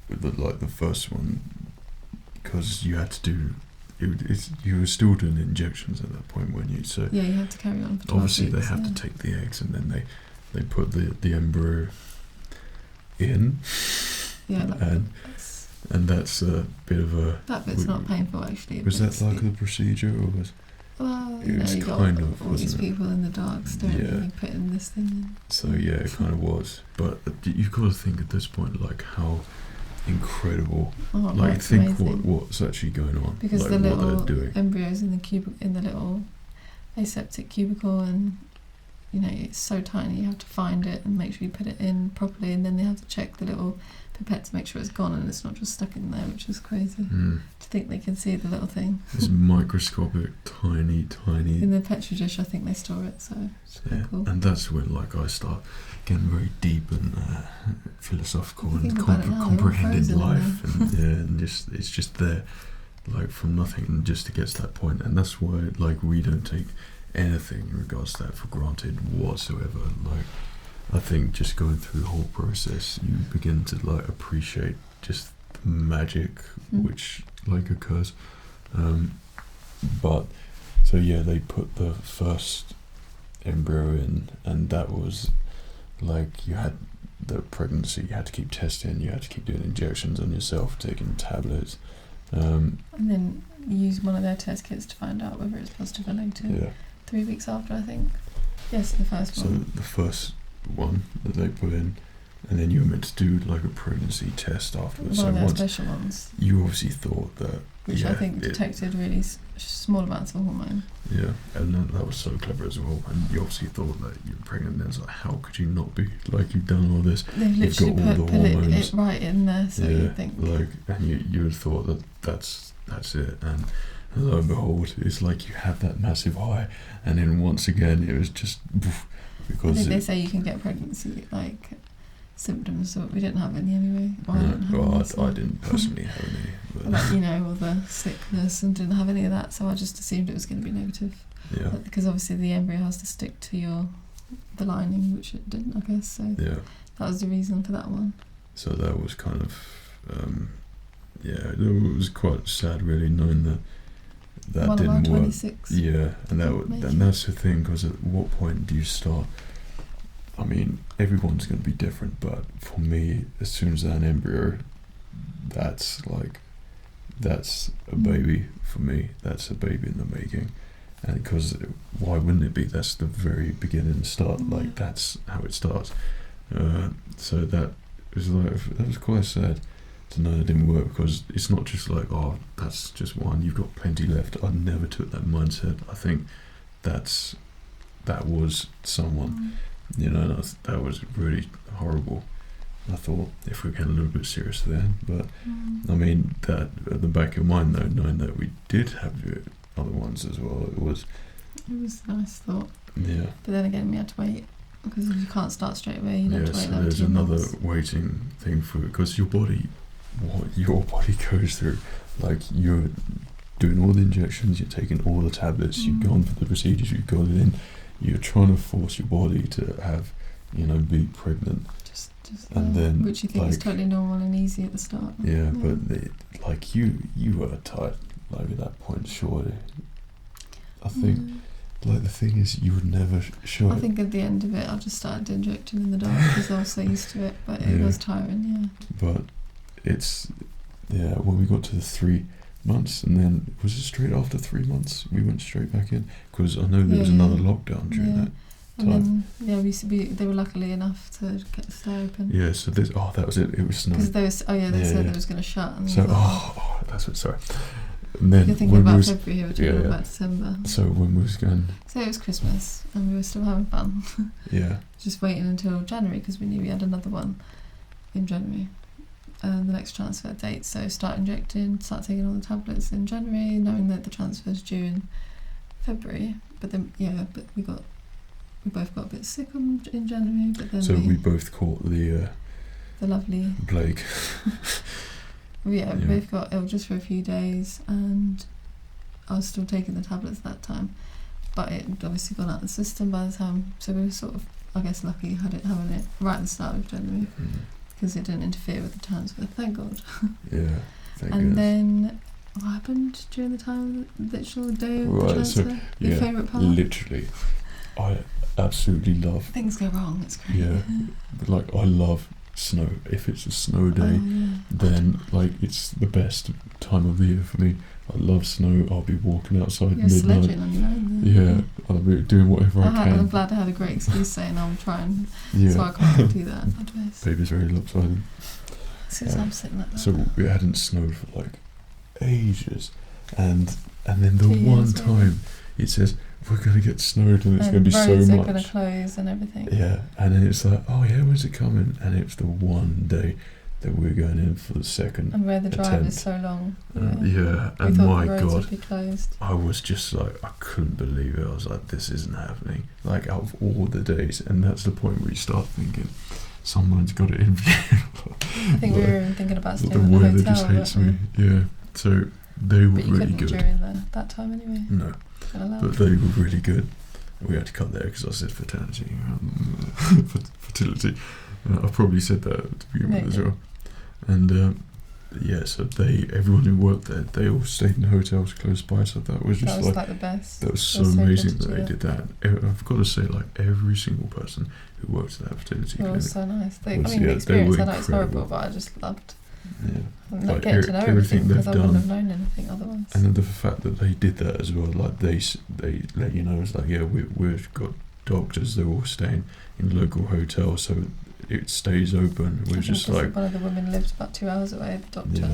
the first one, because you had to do, you were still doing injections at that point, weren't you? So yeah, you have to carry on for 12 obviously weeks, they have to take the eggs, and then they put the embryo in. Yeah, and that's a bit of a... That bit's not painful, actually. Was that like the procedure, or was... Well, it was you kind got of, all these people in the dark staring at you putting this thing in. So yeah, it kind of was. But you've got to think at this point, like, how incredible... like, think what's actually going on. Because like, the what little they're doing. embryos in the little aseptic cubicle, and you know, it's so tiny, you have to find it and make sure you put it in properly, and then they have to check the little pipette to make sure it's gone and it's not just stuck in there, which is crazy. To think they can see the little thing. It's microscopic, tiny. In the petri dish, I think they store it, so it's quite cool. And that's when, like, I start getting very deep and philosophical and comprehending life, and just it's just there, like, from nothing, and just to get to that point. And that's why, like, we don't take anything in regards to that for granted whatsoever. Like, I think just going through the whole process, you begin to, like, appreciate just the magic which, like, occurs. But so yeah, they put the first embryo in, and that was like, you had the pregnancy, you had to keep testing, you had to keep doing injections on yourself, taking tablets, and then you use one of their test kits to find out whether it's positive or negative. 3 weeks after, I think. Yes, the first one. So the first one that they put in, and then you were meant to do, like, a pregnancy test afterwards. One of so their special ones. You obviously thought that, which I think detected really small amounts of hormone. Yeah, and that was so clever as well. And you obviously thought that you were pregnant, and it's like, how could you not be? Like, you've done all this. They've literally put it right in there, so you think. Like, and you would thought that that's it, and lo and behold, it's like you have that massive high, and then once again it was just because I think they say you can get pregnancy like symptoms, so we didn't have any anyway. I didn't personally have any, but like, you know, all the sickness, and didn't have any of that, so I just assumed it was going to be negative. Yeah. But because obviously the embryo has to stick to the lining, which it didn't, I guess. So yeah, that was the reason for that one. So that was kind of it was quite sad, really, knowing that didn't work. 26. Yeah, and that's the thing, because at what point do you start? I mean, everyone's going to be different, but for me, as soon as that embryo, that's a baby for me. That's a baby in the making, and because why wouldn't it be? That's the very beginning and start. Like, that's how it starts. So that was quite sad to know it didn't work, because it's not just like, oh, that's just one, you've got plenty left. I never took that mindset. I think that was someone, you know, that was really horrible. I thought if we get a little bit serious then, but I mean, that at the back of your mind, though, knowing that we did have the other ones as well, it was a nice thought. Yeah. But then again, we had to wait, because you can't start straight away. You have to wait. So there's another waiting thing for it, because your body goes through. Like, you're doing all the injections, you're taking all the tablets, you've gone for the procedures, you've got it in, you're trying to force your body to have, you know, be pregnant. And then, which you think is totally normal and easy at the start. Yeah, but like you were tight, like, at that point, surely. I think, like, the thing is, you would never show it. I think at the end of it, I just started injecting in the dark, because I was so used to it, but it was tiring, But it's, when we got to the 3 months, and then, was it straight after 3 months, we went straight back in? Because I know there was another lockdown during that time. And Yeah, they were luckily enough to stay open. Yeah, so this, that was it. It was snowing. Because they said they was going to shut. And so, that's what, sorry. And then you're thinking about February here, we're talking about December. So when we was going... So it was Christmas, and we were still having fun. Yeah. Just waiting until January, because we knew we had another one in January. The next transfer date. So start taking all the tablets in January, knowing that the transfer's due in February. But then, we both got a bit sick in January. But then we both caught the lovely plague. We both got ill just for a few days, and I was still taking the tablets that time, but it had obviously gone out of the system by the time, so we were sort of, I guess, lucky having it right at the start of January, because it didn't interfere with the transfer, thank God. Yeah, thank And goodness. then, what happened during the time, the literal day of the transfer? Your favourite part? Literally, I absolutely love... Things go wrong, it's crazy. Yeah, like, I love snow. If it's a snow day, then like it's the best time of the year for me. I love snow. I'll be walking outside midnight. Sledging on your own. Yeah, I'll be doing whatever I can. I'm glad I had a great excuse saying I'm trying, Yeah. so I can't do that. Otherwise. Baby's very lopsided. Since I'm sitting like that. So it hadn't snowed for like ages, and then the 2 years, one time it says we're gonna get snowed and it's gonna be so roads much. are gonna close and everything. Yeah, and then it's like, oh yeah, when's it coming? And it's the one day that we're going in for the second and where the drive attempt. is so long. And we my the roads God, would be closed. I was just like, I couldn't believe it. I was like, this isn't happening. Like, out of all the days, and that's the point where you start thinking, someone's got it in for you. I think we were even thinking about staying the in the weather hotel. just hates me. Yeah, so they were but you really couldn't good. during that time anyway. No, but they were really good. We had to cut there because I said fertility. Fertility. I've probably said that to begin with as well. And so everyone who worked there, they all stayed in hotels close by. So that was just like the best. That was so amazing that they did that. I've got to say, like every single person who worked at that fertility clinic. It was so nice. The they experience, were I know it's horrible, incredible. but I just loved. Yeah. Like getting to know everything because I wouldn't have known anything otherwise. And then the fact that they did that as well, like they let you know, it's like, yeah, we've got doctors, they're all staying in local hotels, so it stays open. We're just like, one of the women lived about 2 hours away, the doctor,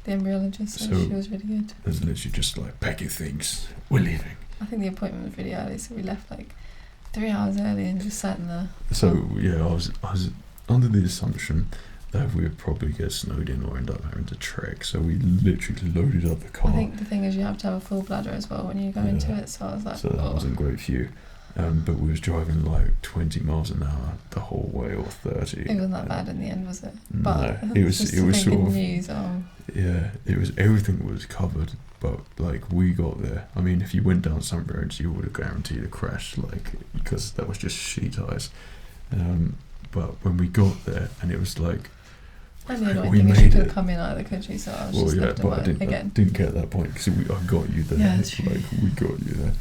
the embryologist, so she was really good. It was literally just like, pack your things, we're leaving. I think the appointment was really early, so we left like 3 hours early and just sat in the... So yeah, I was under the assumption that we would probably get snowed in or end up having to trek, so we literally loaded up the car. I think the thing is you have to have a full bladder as well when you go into it, so I was like, so that wasn't great for you. But we was driving like 20 miles an hour the whole way, or 30. It wasn't that bad in the end, was it? No, but it was sort of news. Yeah, it was, everything was covered, but like we got there. I mean, if you went down some roads, you would have guaranteed a crash, like, because that was just sheet ice. But when we got there, and it was like, and the annoying thing is you couldn't come in either, could you? So I was just left but I didn't get that point because I got you there. Yeah, like we got you there.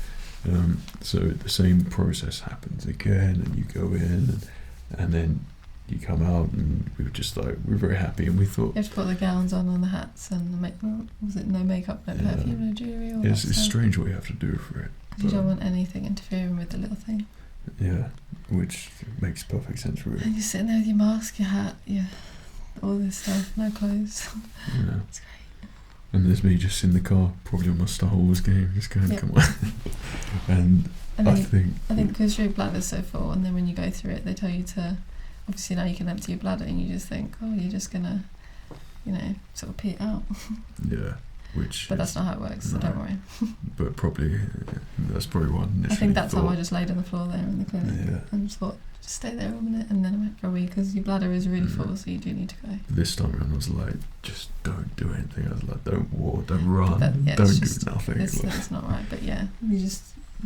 So the same process happens again, and you go in, and then you come out, and we were just like, we were very happy, and we thought, you have to put the gowns on the hats and the was it no makeup, no perfume, no jewellery? It's strange what you have to do for it. You don't want anything interfering with the little thing. Yeah, which makes perfect sense, really. And you're sitting there with your mask, your hat, all this stuff, no clothes. Yeah. It's great. And there's me just in the car, probably on my Star Wars game, just going, come on. And I think because your bladder's so full, and then when you go through it, they tell you to, obviously now you can empty your bladder, and you just think, oh, you're just gonna, sort of pee it out. Yeah, but that's not how it works, so don't worry. But probably, that's probably one. I think that time I just laid on the floor there in the clinic and just thought, just stay there a minute, and then I went for a wee, because your bladder is really full, so you do need to go. This time around I was like, just don't do anything. I was like, don't walk, don't run, don't do nothing. It's not right, but you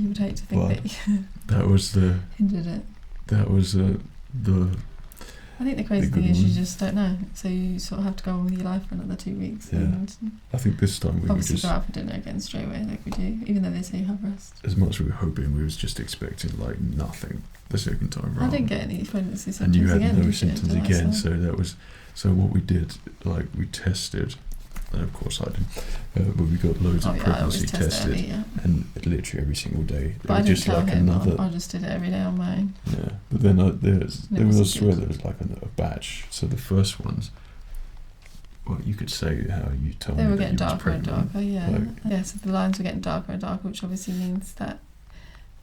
would hate to think that that was hindered it. That was the I think the crazy thing is you just don't know, so you sort of have to go on with your life for another 2 weeks. Yeah. And I think this time we obviously were just go out for dinner again straight away, like we do, even though they say you have rest. As much as we were hoping, we was just expecting like nothing the second time round. I didn't get any pregnancy symptoms and you had again, no symptoms again, so that was what we did. Like we tested and of course I didn't. But we got loads of I pregnancy always test tested, early, yeah. and literally every single day. But I was didn't just tell like him. another. I just did it every day on my own. Yeah, but then there was I swear good. there was like a batch. So the first ones, well, you could say how you told They me were that getting you was darker and pregnant. darker, yeah. Like, Yeah, so the lines were getting darker and darker, which obviously means that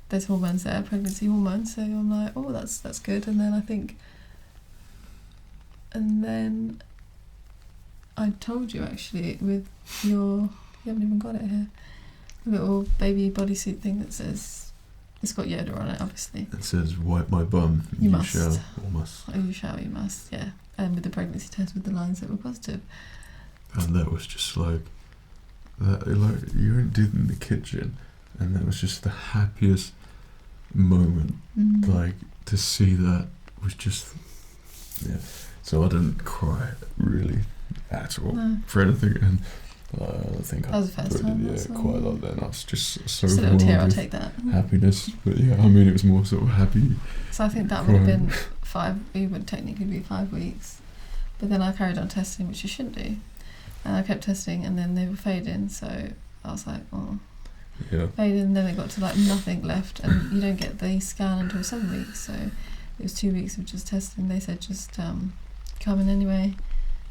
there's hormones there, pregnancy hormones. So I'm like, oh, that's good. And then I told you actually with you haven't even got it here, a little baby bodysuit thing that says, it's got Yoda on it, obviously. it says, wipe my bum, You must. shall, or must. Oh, you must, yeah. And with the pregnancy test with the lines that were positive. And that was just like, you did it in the kitchen, and that was just the happiest moment. Like, to see that was just, yeah. So I didn't cry, really, at all, No. for anything, and I think That was the first time, yeah, that's all. quite a lot then. I was just so Just a little tear, I'll overwhelmed take that. with happiness. But yeah, I mean, it was more sort of happy. So I think that would have been it would technically be 5 weeks. But then I carried on testing, which you shouldn't do. And I kept testing, and then they were fading, so I was like, oh. Yeah. Fading, and then it got to like nothing left, and you don't get the scan until 7 weeks, so it was 2 weeks of just testing. They said just come in anyway,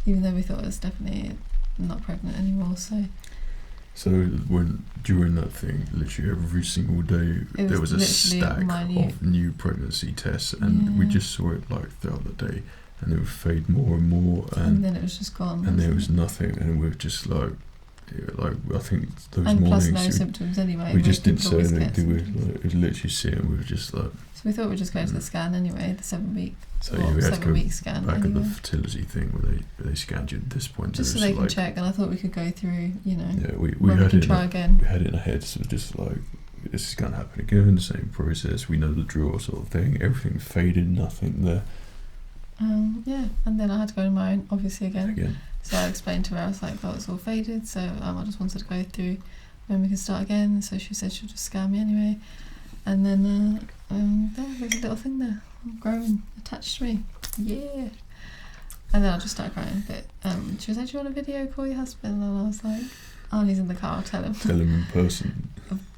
even though we thought it was definitely not pregnant anymore, so. So when during that thing, literally every single day, there was a stack of new pregnancy tests, and we just saw it like throughout the day, and it would fade more and more, and then it was just gone. And there was nothing, and we were just like I think those and mornings. Plus no symptoms anyway. We just didn't say anything, did we? Like, it was literally sitting. We were just like. So we thought we'd just go to the scan anyway, the 7 week. So yeah, we had to go week scan back anyway. at the fertility thing where they scanned you at this point. Just so they can check, and I thought we could go through, Yeah, we had it. Try again. We had it in our heads, so just like this is going to happen again, the same process. We know the drill, sort of thing. Everything faded, nothing there. Yeah, and then I had to go on my own, obviously again. So I explained to her, I was like, oh, it's all faded, so I just wanted to go through when we can start again. So she said she'll just scan me anyway. And then there's a little thing there, growing, attached to me. Yeah. And then I just started crying a bit. She was like, do you want a video call your husband? And I was like, oh, he's in the car, I'll tell him. Tell him in person.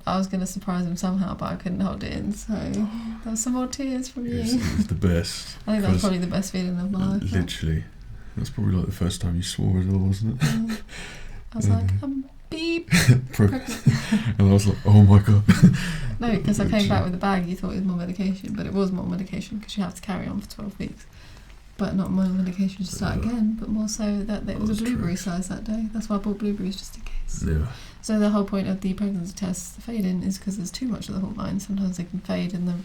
I was going to surprise him somehow, but I couldn't hold it in, so there was some more tears from you. It was the best. I think that was probably the best feeling of my life. Literally. That's probably like the first time you swore as well, wasn't it? I was like, I'm beep. And I was like, oh my god. No, because I came back with a bag, you thought it was more medication, but it was more medication because you have to carry on for 12 weeks. But not more medication to start again, but more so that it was a blueberry size that day. That's why I bought blueberries, just in case. Yeah. So the whole point of the pregnancy test fading is because there's too much of the hormone. Sometimes they can fade and the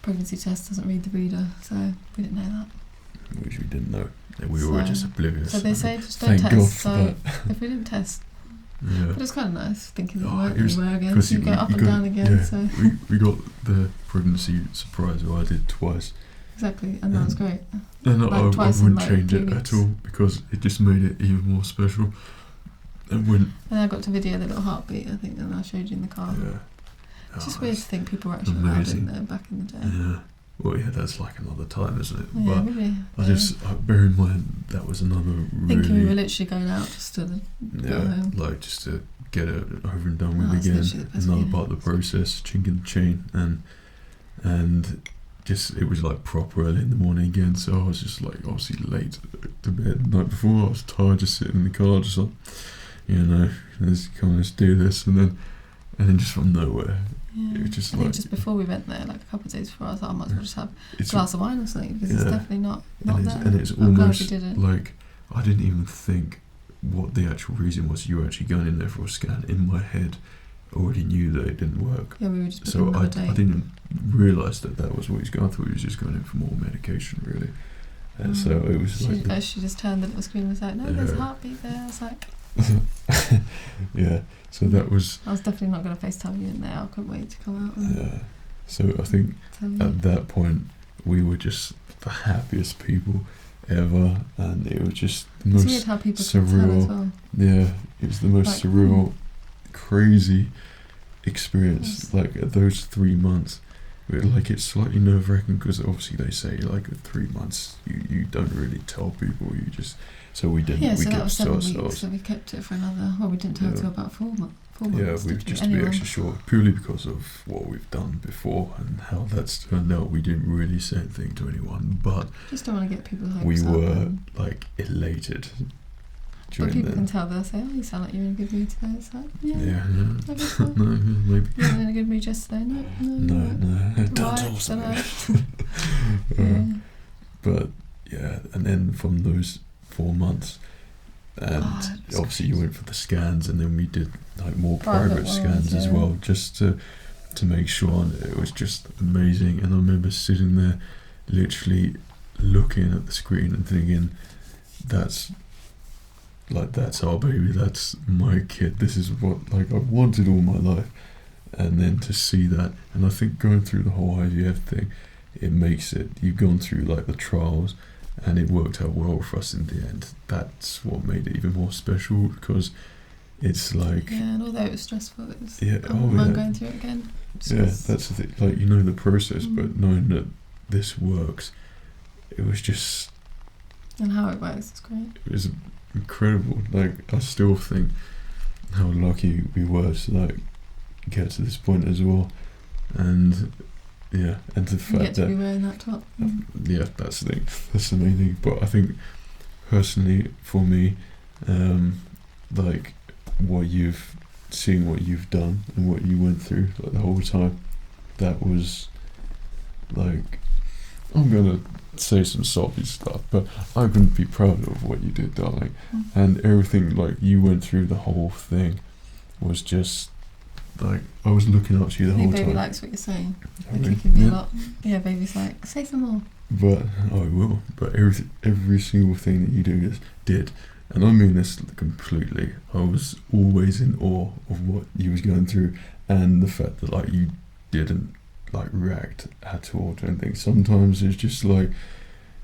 pregnancy test doesn't read the reader, so we didn't know that. Which we didn't know. We were just oblivious. So they say just don't test. So if we didn't test, but it's kind of nice thinking that we were again. So you go up and down again. Yeah, so we got the pregnancy surprise. I did twice. Exactly, and that was great. And like I wouldn't change it weeks. at all because it just made it even more special. And I got to video the little heartbeat, I think, and I showed you in the car. Yeah. It's just weird to think people were actually allowed in there back in the day. Yeah. Well, yeah, that's like another time, isn't it? Yeah, but really. I bear in mind that was another really. Thinking we were literally going out just to go home. Like just to get it over and done with again. Another part of the process, chink in the chain, and just it was like proper early in the morning again. So I was just like obviously late to bed the night before. I was tired, just sitting in the car, just like let's do this, and then just from nowhere. Yeah. It was just I think just before we went there, like a couple of days before, I thought I might as well just have a glass of wine or something because it's definitely not there. And it's almost like I didn't even think what the actual reason was. You were actually going in there for a scan. In my head, I already knew that it didn't work. Yeah, we were just so I didn't realise that was what he's going. I thought he was just going in for more medication, really. And so it was she just turned the little screen and was like, no, there's a heartbeat there. I was like... Yeah, so that was... I was definitely not going to FaceTime you in there. I couldn't wait to come out. Yeah, so I think at that point we were just the happiest people ever, and it was just the most weird how people surreal. As well. Yeah, it was the most surreal, crazy experience. Like those 3 months, like it's slightly nerve-wracking because obviously they say like at 3 months you don't really tell people, you just, so we didn't. Yeah, we so that was kept 7 to weeks, ourselves. so we kept it for another, well, we didn't tell till about 4 months. 4 months, Yeah, did we've we? just to be Anyway. extra short, purely because of what we've done before and how that's turned out. We didn't really say anything to anyone, but Just don't want to get people's hopes we up. were And, like elated but during people can then. tell, they'll say, oh, you sound like you're in a good mood today. It's like, Yeah, yeah. yeah. I guess so. No, yeah, maybe. You weren't in a good mood yesterday. No. Don't tell Right, something. yeah. But yeah, and then from those 4 months, and that's obviously you went for the scans, and then we did like more Private private scans ones, as yeah. well, just to make sure. And it was just amazing. And I remember sitting there, literally looking at the screen and thinking, that's our baby, that's my kid. This is what like I've wanted all my life. And then to see that, and I think going through the whole IVF thing, it makes it, you've gone through like the trials, and it worked out well for us in the end. That's what made it even more special, because it's like, Yeah, and although it was stressful, it was, yeah, I'm going through it again. yeah, that's the thing. Like, you know the process, but knowing that this works, it was just, And how it works is great. it was incredible. Like, I still think how lucky we were to like get to this point as well. And yeah, and the You fact get to that be wearing that top. yeah, that's the thing. That's the main thing. But I think personally, for me, like seeing what you've done and what you went through like the whole time, that was like, I'm gonna say some soppy stuff, but I couldn't be proud of what you did, darling. And everything like you went through, the whole thing was just like, I was looking up to you the I whole think baby time. likes what you're saying. I They're mean, kicking me yeah. a lot. Yeah, baby's like, say some more. But I will. But every single thing that you did, and I mean this completely, I was always in awe of what you was going through, and the fact that like you didn't like react at all to anything. Sometimes it's just like,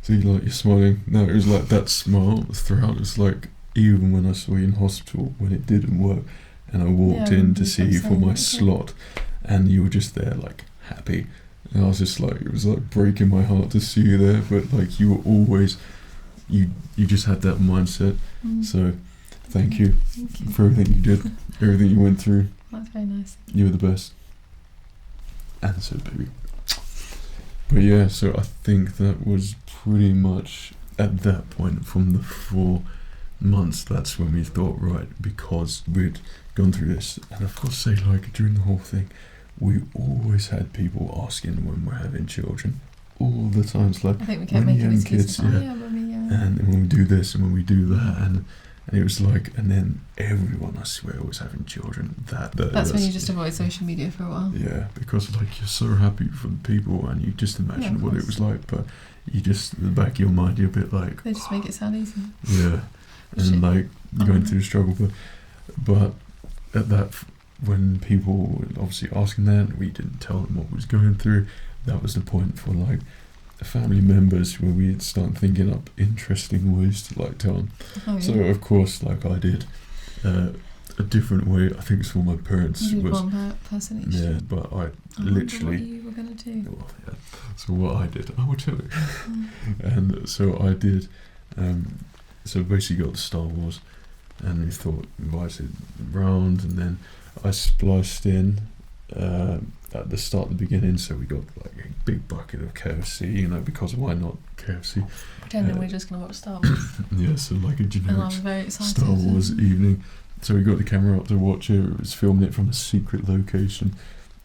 see, like you're smiling. No, it was like that smile throughout. It's like, even when I saw you in hospital when it didn't work, and I walked in to see you for my slot, and you were just there like happy. And I was just like, it was like breaking my heart to see you there, but like you were always, you just had that mindset. So thank you for everything you did, everything you went through. That's very nice. You were the best. And so, baby. But yeah, so I think that was pretty much at that point, from the 4 months, that's when we thought, right, because we'd gone through this, and of course, say like during the whole thing, we always had people asking when we're having children, all the times, like I think we kept when making young excuses. kids, Oh, yeah, when we, and when we do this and when we do that, and it was like, and then everyone, I swear, was having children. That's when you just avoid social media for a while. Yeah, because like you're so happy for the people, and you just imagine what it was like, but you just, in the back of your mind, you're a bit like, They just make it sound easy. yeah, and like going through the struggle, but at that, when people were obviously asking that, we didn't tell them what was going through. That was the point for like family members, where we'd start thinking up interesting ways to like tell them. Oh, yeah. So of course, like I did a different way. I think it's for my parents. You did Was one person each. yeah, but I What literally. you were going to do. Well, yeah. So what I did, I will tell you. And so I did. So basically, got the Star Wars, and we thought invited round, and then I spliced in at the start, the beginning. So we got like a big bucket of KFC, you know, because why not KFC? Pretending we're just going to watch Star Wars. Yeah, so like a And generic I'm very excited. Star Wars evening. So we got the camera up to watch it. It was filming it from a secret location,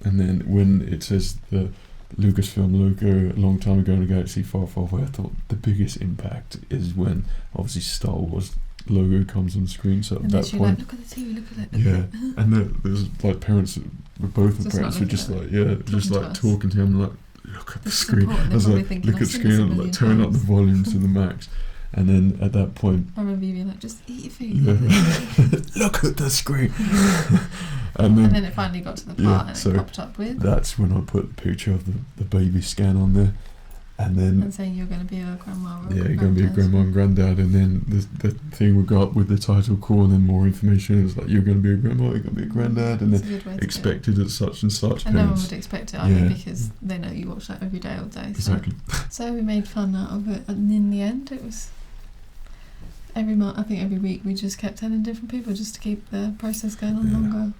and then when it says the Lucasfilm logo, a long time ago in a galaxy far, far away, I thought the biggest impact is when obviously Star Wars logo comes on screen. So at And that then point, like, look at the TV, look at it. yeah, and there's like parents, both the Just parents not were just looking like, yeah, just to like us. talking to him, like, look at the This is screen. important. I was They're like, probably thinking, look at "I've the seen this screen, a and like million turn up the times." volume to the max. And then at that point, I remember you being like, just eat your food. yeah, look at the screen. And then it finally got to the part, and so it popped up with. that's when I put the picture of the baby scan on there, And then and saying you're going to be a grandma. Or yeah, you're going to be a grandma and granddad, and then the thing would go up with the title call, and then more information. It's like you're going to be a grandma, you're going to be a granddad, and then expected at such and such. And no one would expect it either because they know you watch that every day, all day. Exactly. So we made fun out of it, and in the end, it was every month. I think every week we just kept telling different people just to keep the process going on longer.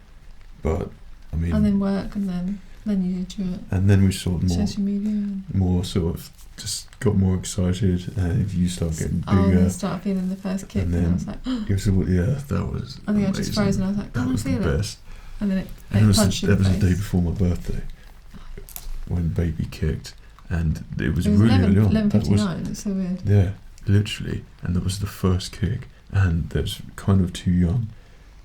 But I mean, and then work, and then you do it. And then we sort of social media, more sort of just got more excited, and you start getting bigger. Oh, and start feeling the first kick, and I was like, that was. I think I just froze, and I was like, that was the best. And then it punched you in the face. That was the day before my birthday when baby kicked, and it was really early on. 11:59. It's so weird. Yeah, literally, and that was the first kick, and that's kind of too young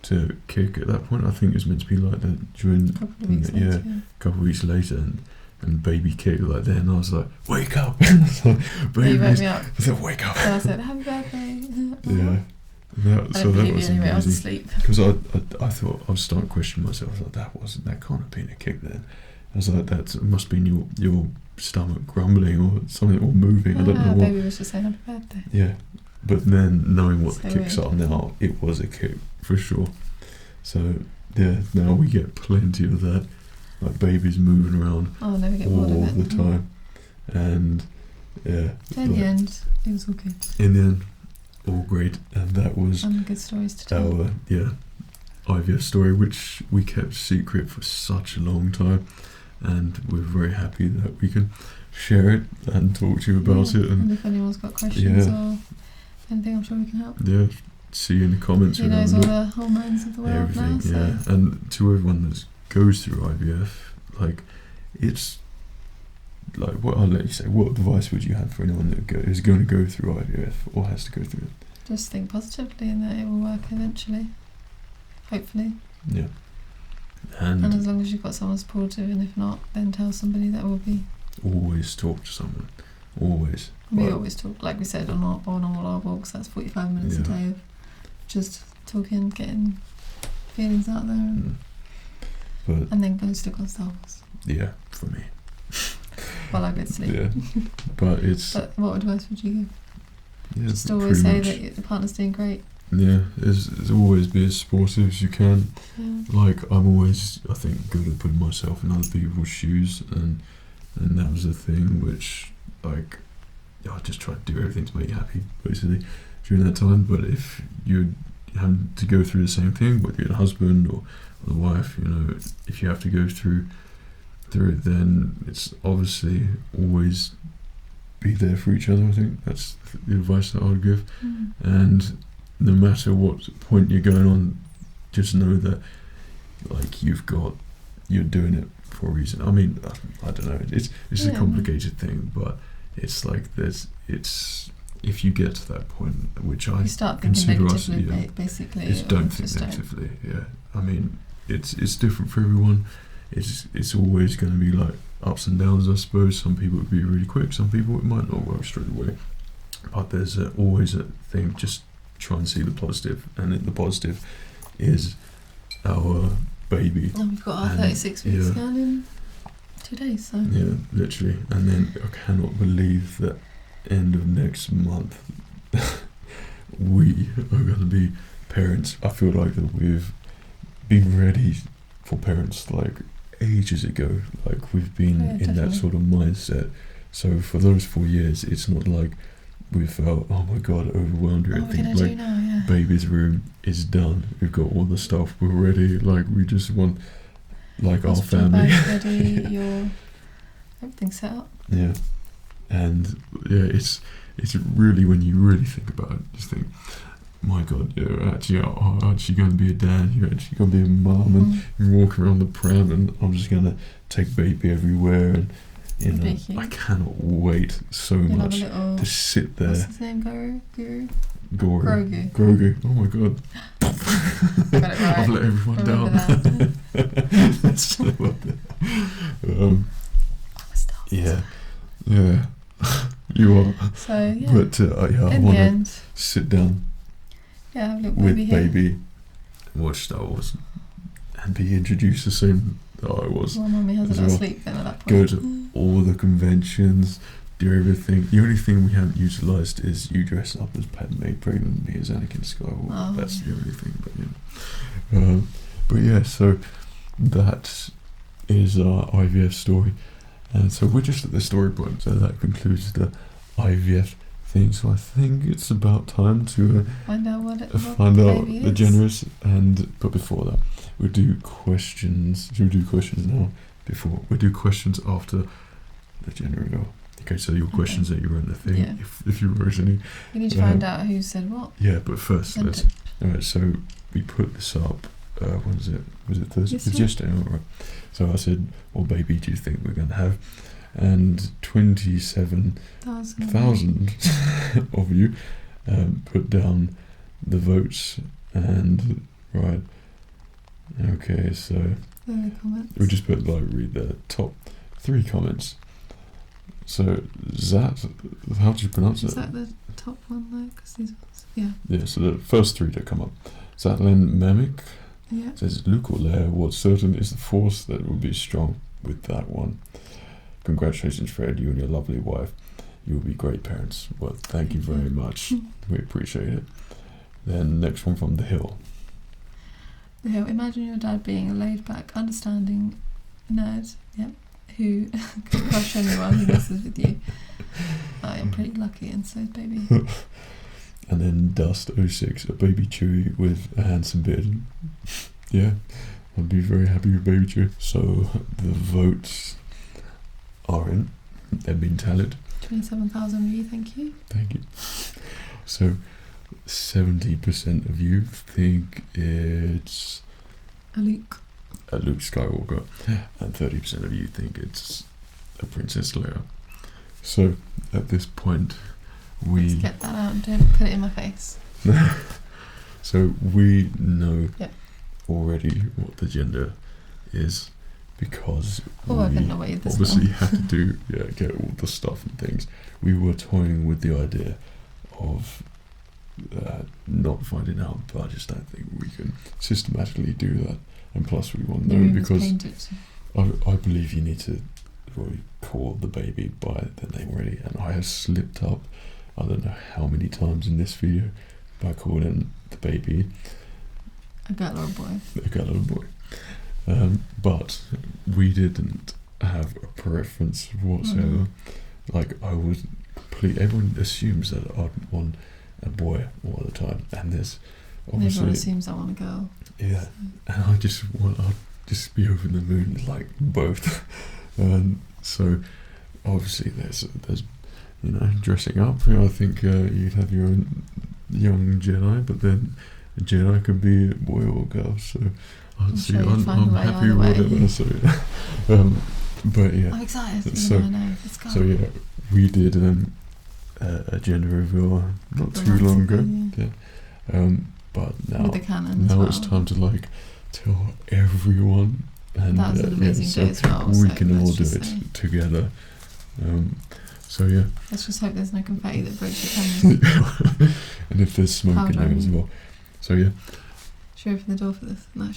to kick at that point. I think it was meant to be like that during a couple of weeks later, a couple of weeks later, and baby kicked like that, and I was like, wake up! I was like, baby, you woke me up. I said, wake up! So I said, happy birthday. Yeah. So that was anyway, amazing. I was asleep. Because I thought I was starting to question myself. I was like, that can't have been a kick then. I was like, that must be your stomach grumbling or something, or moving. I don't know what. Baby was just saying happy birthday. Yeah, but then knowing what the kicks weird. are now, it was a kick for sure. So yeah, now we get plenty of that, like babies moving around all the time, and yeah. In the end, it was all good. In the end, all great, and that was good stories to tell. Our IVF story, which we kept secret for such a long time, and we're very happy that we can share it and talk to you about it. And if anyone's got questions or anything, I'm sure we can help. Yeah, see you in the comments. Who knows all the hormones of the world everything, now? So. And to everyone that goes through IVF, like, it's like, what I'll let you say. What advice would you have for anyone that is going to go through IVF or has to go through it? Just think positively, and that it will work eventually. Hopefully. Yeah. And as long as you've got someone supportive, and if not, then tell somebody that will be. Always talk to someone. Always. We always talk, like we said, on all our walks. That's 45 minutes a day of just talking, getting feelings out there, and then go to consults. Yeah, for me. While I go to sleep. Yeah, but what advice would you give? Yeah, just always say that your partner's doing great. Yeah, is always be as supportive as you can. Yeah. Like, I'm always, I think, good at putting myself in other people's shoes, and that was the thing which, like, I just try to do everything to make you happy, basically, during that time. But if you have to go through the same thing with your husband or the wife, if you have to go through it, then it's obviously always be there for each other. I think that's the advice that I would give. And no matter what point you're going on, just know that, like, you're doing it for a reason. I mean, I don't know, it's a complicated thing, but it's like if you get to that point, which I start thinking negatively, basically, it's don't think negatively. Yeah, I mean, it's different for everyone. It's always going to be like ups and downs, I suppose. Some people would be really quick, some people it might not work straight away. But there's always a thing. Just try and see the positive, and the positive is our baby. And we've got our 36 weeks scan in 2 days. So yeah, literally. And then I cannot believe that end of next month we are going to be parents. I feel like that we've been ready for parents like ages ago. Like, we've been in that sort of mindset. So for those 4 years, it's not like we felt, oh my god, overwhelmed or anything. Like, baby's room is done. We've got all the stuff. We're ready. Like, we just want, like, our family. Ready, everything's set up. Yeah, and yeah, it's really, when you really think about it, just think, my god, you're actually going to be a dad. You're actually going to be a mum, and you're walking around the pram, and I'm just going to take baby everywhere, and I cannot wait so much to sit there. What's his name? Grogu. Oh my god. Got it right. I've let everyone down. That's yeah. You are. So yeah. But I want to sit down have a with baby, watch Star Wars, and be introduced the same that I was. Well, mummy has a lot of sleep then at that point. Go to all the conventions, the everything. The only thing we haven't utilised is you dress up as Padme pregnant me as Anakin Skywalker. Oh. That's the only thing. But yeah, so that is our IVF story, and so we're just at the story point. So that concludes the IVF thing. So I think it's about time to find out what the generous. But before that, we'll do questions. Should we do questions now? Before we do questions after the generator. Okay, so your questions that you wrote in the thing, Yeah. if you wrote any. You need to find out who said what. Yeah, but first, let's. Alright, so we put this up. When was it? Was it Thursday? It was yesterday, alright. So I said, what baby do you think we're going to have? And 27,000 of you put down the votes. And, right. Okay, so. The comments. We just put, read the top 3 comments. So, Zat, how do you pronounce it? Is that the top one though? Because these ones, yeah. Yeah, so the first 3 that come up. Zatlin Mamic says, Luke or Leia, what's certain is the force that will be strong with that one. Congratulations, Fred, you and your lovely wife. You will be great parents. Well, thank you very much. We appreciate it. Then, next one from The Hill. The Hill, imagine your dad being a laid-back, understanding nerd, who can crush anyone who messes with you. I am pretty lucky, and so is baby. And then Dust06, a baby Chewie with a handsome beard. Yeah, I'd be very happy with baby Chewie. So the votes are in. They've been tallied. 27,000 of you, thank you. Thank you. So 70% of you think it's A Luke. a Luke Skywalker, and 30% of you think it's a Princess Leia. So at this point, Let's get that out and don't put it in my face. So we know Yep. already what the gender is because Oh, I we couldn't have waited this obviously long. had to do get all the stuff and things. We were toying with the idea of not finding out, but I just don't think we can systematically do that. And plus, we want to know because I believe you need to call the baby by the name already, and I have slipped up. I don't know how many times in this video by calling the baby A girl or a boy. a girl or a boy. But we didn't have a preference whatsoever. Like I was everyone assumes that I'd want a boy all the time, and there's obviously everyone assumes I want a girl. yeah, and I'd just be over the moon like both. And so obviously there's dressing up. I think you'd have your own young Jedi, but then a Jedi could be a boy or a girl. So I'm happy with whatever. So but yeah, I'm excited. So Let's go. so yeah, we did a gender reveal not too long ago. But now with the canon as well. it's time to tell everyone. And that was an amazing day as well. We so can all let's do just it say. together. So yeah. Let's just hope there's no confetti that breaks your camera. And if there's smoke in there as well. So yeah. Should we open the door for this? No. No.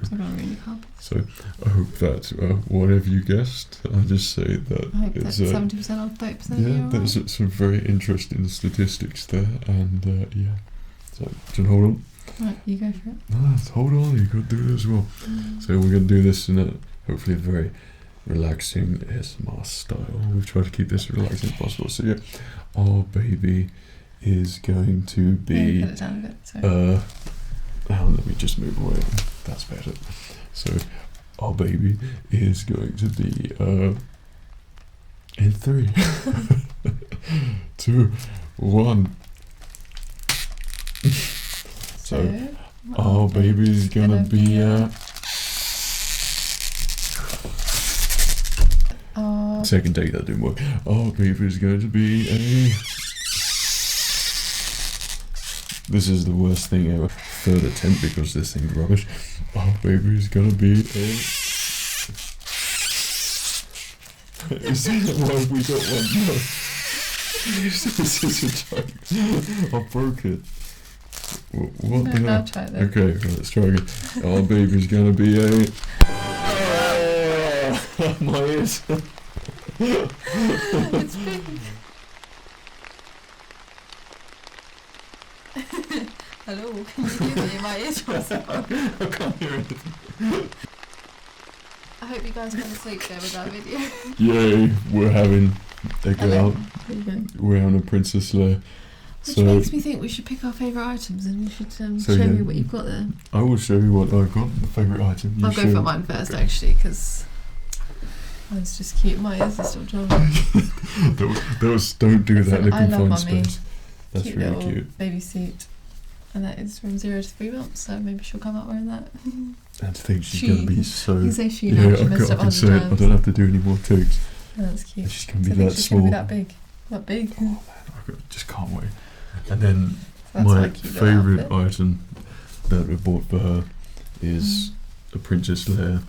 It's not going to ruin your carpet. So I hope that whatever you guessed, I'll just say that I hope that it's 70% or 30%. yeah, there's some very interesting statistics there, and yeah. So just hold on. Right, you go for it. No, hold on, you got to do it as well. So we're going to do this in a hopefully a very relaxing ASMR style. We've tried to keep this as relaxing as possible. So yeah, our baby is going to be Put it down a bit. Sorry. let me just move away. That's better. So our baby is going to be in 3, 2, 1. So our baby's gonna be second take that didn't work. Our baby's going to be a. This is the worst thing ever. Third attempt because this thing's rubbish. Our baby's gonna be a. Is that why we got one? No. This is a joke. I broke it. What the hell? I'll try it then. Okay, let's try again. Our baby's gonna be a. My ears. It's big. Hello, can you hear me? My ears are so on. I can't hear anything. I hope you guys are going to sleep there with that video. Yay, we're having a go Hello. out. There you go. We're having a Princess Leia. Which makes me think we should pick our favourite items and you should So, show yeah. me what you've got there. I will show you what I got, the favourite item. You I'll go show for me. mine first Okay. actually because mine's just cute. My ears are still drawn. Those don't do It's that. an They I can love find mummy. space. That's Cute really little cute. baby seat. And that is from 0 to 3 months, so maybe she'll come out wearing that. And to think she's She. going to be so... You say she Yeah, now, she I messed can, up I can say it. I 100 don't times. have to do any more takes. Oh, that's cute. And she's going to So be I think that she's going small. to be that big. That big. Oh man, just can't wait. And then That's my cute little favourite outfit. item that we bought for her is a Princess Leia.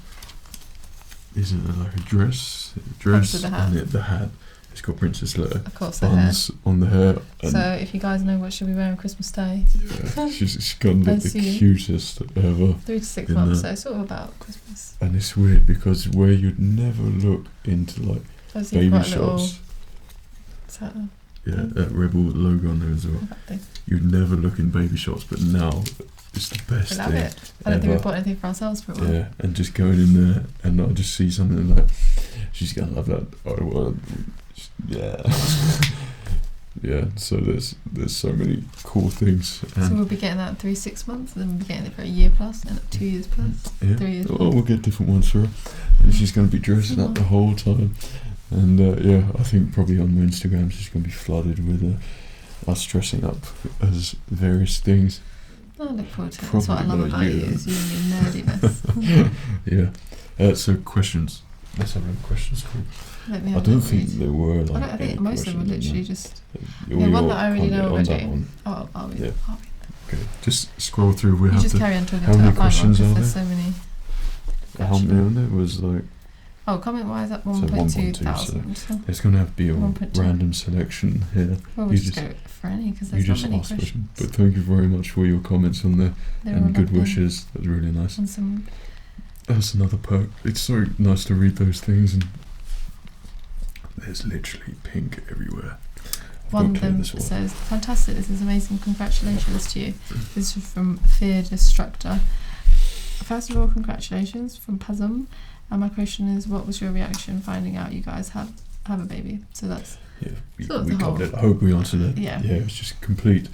Is it like a dress? Under the hat. And the hat. It's got Princess Leia. Of course, the hair. Buns on the hair. And So if you guys know what she'll be wearing on Christmas Day, yeah, she's got the I see. cutest ever. 3 to 6 In months, the- so sort of about Christmas. And it's weird because where you'd never look into like Obviously you've baby got a little shops. satin Yeah, thing. that Rebel logo on there as well. that thing. You'd never look in baby shops, but now it's the best We love thing. it. I don't think ever. we've bought anything for ourselves for a while. Yeah, and just going in there and I just see something like, she's gonna love that. Oh, well, yeah, yeah. So there's so many cool things. So And we'll be getting that 3 6 months, and then we'll be getting it for a year plus, and 2 years plus, yeah, 3 years oh, plus. we'll get different ones for her. And she's gonna be dressing up the whole time. And yeah, I think probably on my Instagram she's gonna be flooded with us dressing up as various things. Oh, I look forward to it. That's what I Probably love not about you. you, is you and your nerdiness. Yeah. So questions. Let's have a questions. Let me I have a don't little think read. there were like. I think any most of them were questions, literally no. just... Well, Yeah, one you're that I already know on already. that one. Oh, are we? Yeah. Are we? Okay, just scroll through. We You have just to. carry on talking how until I many find one, questions because are there's so many. How many on there was like? Oh, comment-wise at So 1.2 1.2, thousand. So There's gonna have to be a 1.2. random selection here. well, you we'll just just- go for any, because You there's not just many asked questions. questions. But thank you very much for your comments on there They were all and good lovely. wishes. That was really nice. And some... That's another perk. It's so nice to read those things, and there's literally pink everywhere. I've One got of to clear them this one. says, fantastic, this is amazing, congratulations to you. This is from Fear Destructor. First of all, congratulations from Pazum. And my question is, what was your reaction finding out you guys have a baby? So that's... Yeah, we Sort of the covered whole- it. I hope we answered it. Yeah. Yeah, it's just complete.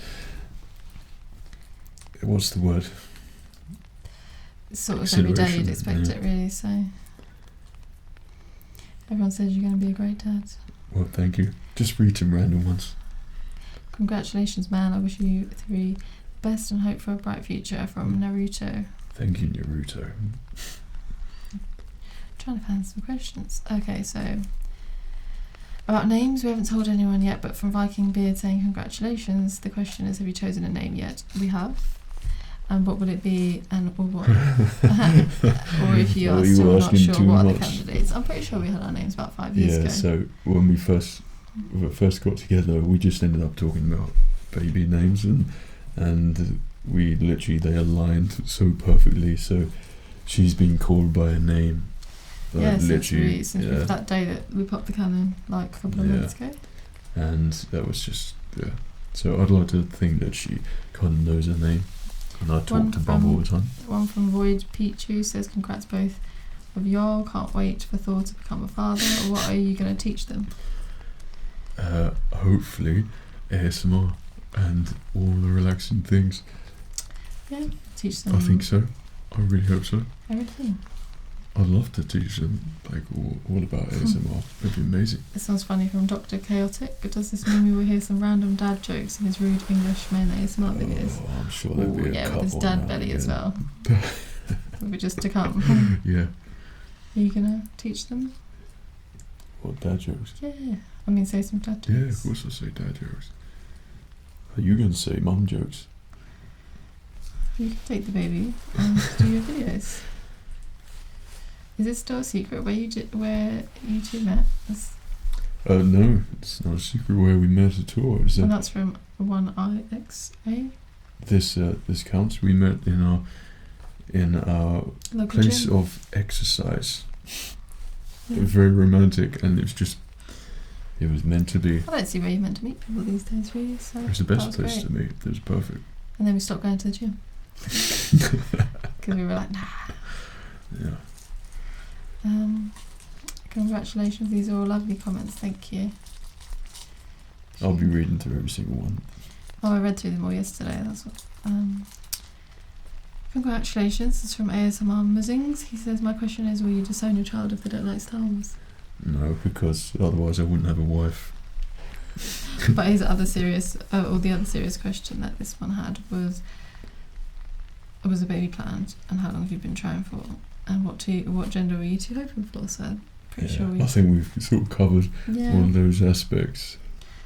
What's the word? It's sort of every day you'd Exhilaration, expect yeah. it, really, so... Everyone says you're going to be a great dad. Well, thank you. Just read some random ones. Congratulations, man. I wish you 3 the best and hope for a bright future from Naruto. Thank you, Naruto. Trying to find some questions. Okay, so about names, we haven't told anyone yet, but from Viking Beard saying congratulations, the question is, have you chosen a name yet? We have. And what will it be, and or what? Or if you Oh, are you still were not asking sure, too what are the much. candidates? I'm pretty sure we had our names about 5 years Yeah, ago. so when we first got together, we just ended up talking about baby names, and we literally, they aligned so perfectly. So she's been called by a name. Yeah, literally, since yeah. that day that we popped the cannon like a couple of Yeah. minutes ago. And that was just, yeah. So I'd like to think that she kind of knows her name. And I One talk to Bob from- all the time. One from Void Pichu says, congrats both of y'all, can't wait for Thor to become a father. What are you going to teach them? Hopefully ASMR and all the relaxing things. Yeah, teach them I think so. I really hope so. everything. I'd love to teach them like all about ASMR. It'd be amazing. This sounds funny from Dr. Chaotic. Does this mean we will hear some random dad jokes in his rude English men ASMR videos? Oh, I'm sure there'll be a Yeah, couple. with his dad now belly and as again. well. Maybe just to come. Yeah. Are you going to teach them? What, dad jokes? Yeah. I mean, say some dad jokes. Yeah, of course I'll say dad jokes. Are you going to say mum jokes? You can take the baby and do your videos. Is it still a secret where you two met? No, it's not a secret where we met at all. It was And that's from 1IXA. this counts. We met in our Local place gym. of exercise. Yeah. Very romantic, and it was just It was meant to be. I don't see where you're meant to meet people these days, really. So It was the best that was place great. to meet. It was perfect. And then we stopped going to the gym because we were like, nah. Yeah. Congratulations, these are all lovely comments. Thank you. I'll be reading through every single one. Oh, I read through them all yesterday. That's what. Congratulations. This is from ASMR Muzzings. He says, my question is, will you disown your child if they don't like Star Wars? No, because otherwise I wouldn't have a wife. But his other serious, or the other serious question that this one had was a baby planned, and how long have you been trying for, and what gender were you two hoping for? So I'm pretty sure I think we've sort of covered all of those aspects.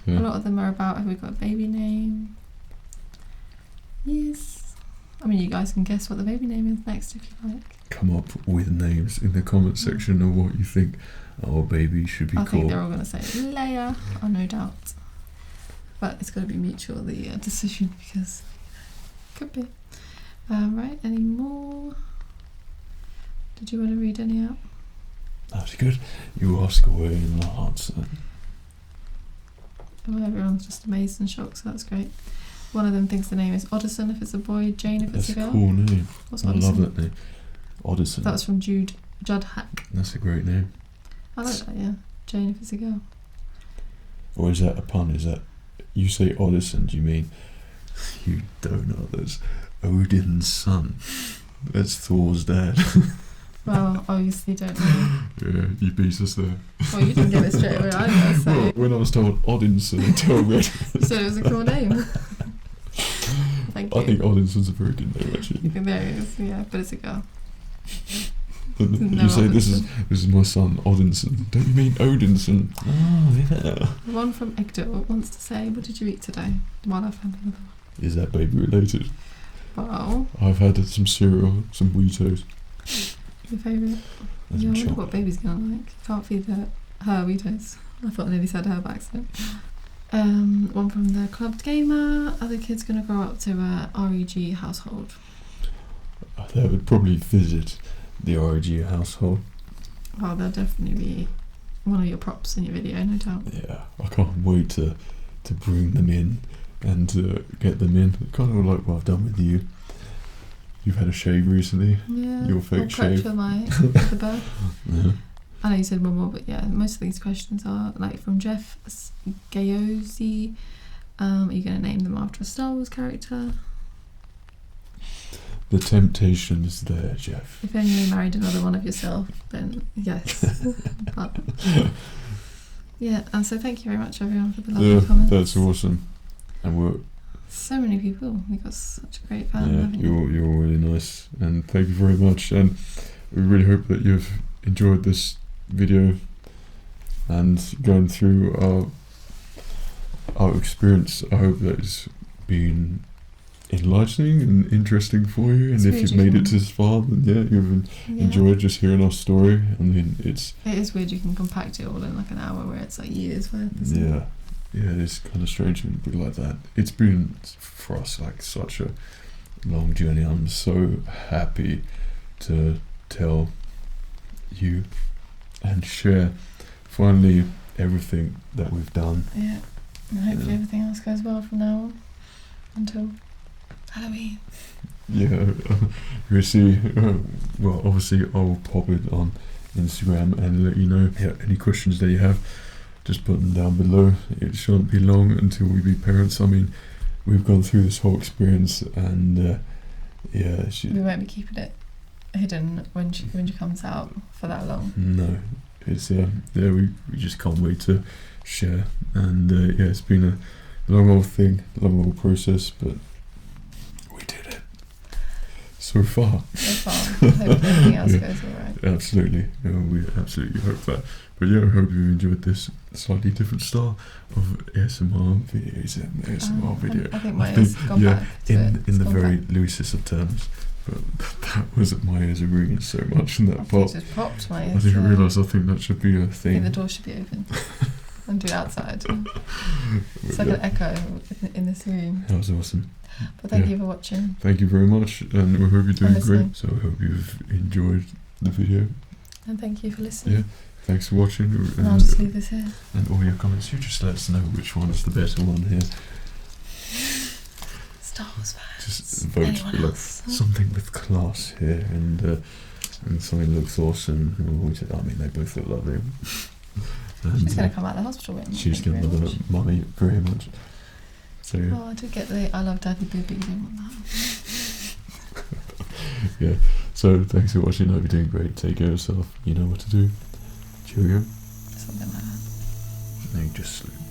Yeah. A lot of them are about, have we got a baby name? Yes. I mean, you guys can guess what the baby name is next if you like. Come up with names in the comment section of what you think our baby should be called. I think they're all going to say Leia, no doubt. But it's got to be mutual, the decision, because could be. Right, any more? Did you want to read any out? That's good. You ask away and I'll answer. Well, everyone's just amazed and shocked, so that's great. One of them thinks the name is Oddison if it's a boy, Jane if it's a girl. That's a cool name. What's I Oddison? love that name. Oddison. That was from Judd Hack. That's a great name. I like that, yeah. Jane if it's a girl. Or is that a pun? Is that, you say Oddison, do you mean, you don't know, that's Odin's son. That's Thor's dad. Well, obviously don't know. Yeah, you beat us there. Well, you didn't give it straight away either, so Well, when I was told Odinson, I told me. you said it was a cool name. Thank you. I think Odinson's a very good name, actually. There it is, yeah, but it's a girl. And you say, this is my son, Odinson. Don't you mean Odinson? Oh, yeah. One from Egdor wants to say, what did you eat today? While I found another one. Is that baby related? Well, I've had some cereal, some Weetos. your favourite? And Yeah, I some wonder what baby's gonna like. You can't feed her Weetos. I thought I nearly said her by accident. One from the Clubbed Gamer. Are the kids gonna grow up to a REG household? They would probably visit the RG household. Well, they'll definitely be one of your props in your video, no doubt. Yeah, I can't wait to bring them in and to get them in. Kind of like what I've done with you. You've had a shave recently. Yeah. Your fake shave. For the birth. Yeah. I know you said one more, but yeah, most of these questions are like from Jeff Gayosi. Are you going to name them after a Star Wars character? The temptation is there, Jeff. If only you married another one of yourself, then yes. But yeah, and so thank you very much everyone for the lovely comments. That's awesome. And we're So many people. We got such a great fan. Haven't you? you're really nice, and thank you very much. And we really hope that you've enjoyed this video and going through our experience. I hope that it's been enlightening and interesting for you. And It's if really you've made it different. this far, then you've enjoyed just hearing our story. I mean, It is weird you can compact it all in like an hour where it's like years worth. isn't it? Yeah, it's kind of strange when you put it like that. It's been for us like such a long journey. I'm so happy to tell you and share finally everything that we've done. Yeah. And hopefully everything else goes well from now on until Halloween. Yeah, you see, well, obviously I will pop it on Instagram and let you know. Yeah, any questions that you have, just put them down below. It shan't be long until we be parents. I mean, we've gone through this whole experience, and We won't be keeping it hidden when she comes out for that long. No, it's we just can't wait to share. And it's been a long old thing, long old process, but we did it so far. So far, hopefully everything else goes alright. Absolutely, we absolutely hope that. But yeah, I hope you enjoyed this slightly different style of ASMR videos and ASMR video. I think my ears gone back to in the gone very back. loosest of terms. But that was my ears are ringing so much in that I part. just popped my I ears. didn't realise. I think that should be a I think thing. the door should be open and do it outside. It's But like an echo in this room. that was awesome. But thank Yeah. you for watching. Thank you very much, and we hope you're doing listening. great. So I hope you've enjoyed the video. And thank you for listening. Yeah. thanks for watching. And I'll just leave this here. And all your comments, you just let us know which one is the better one here. Star Wars fans. Just vote for something with class here, and something that looks awesome. I mean, they both look lovely. And, she's going to come out of the hospital room. She's going to love Mummy very much. So, I did get the I love Daddy Boo, but you don't want that. yeah, so thanks for watching. I hope you're doing great. Take care of yourself. You know what to do. Cheerio. Something like that. And you just sleep.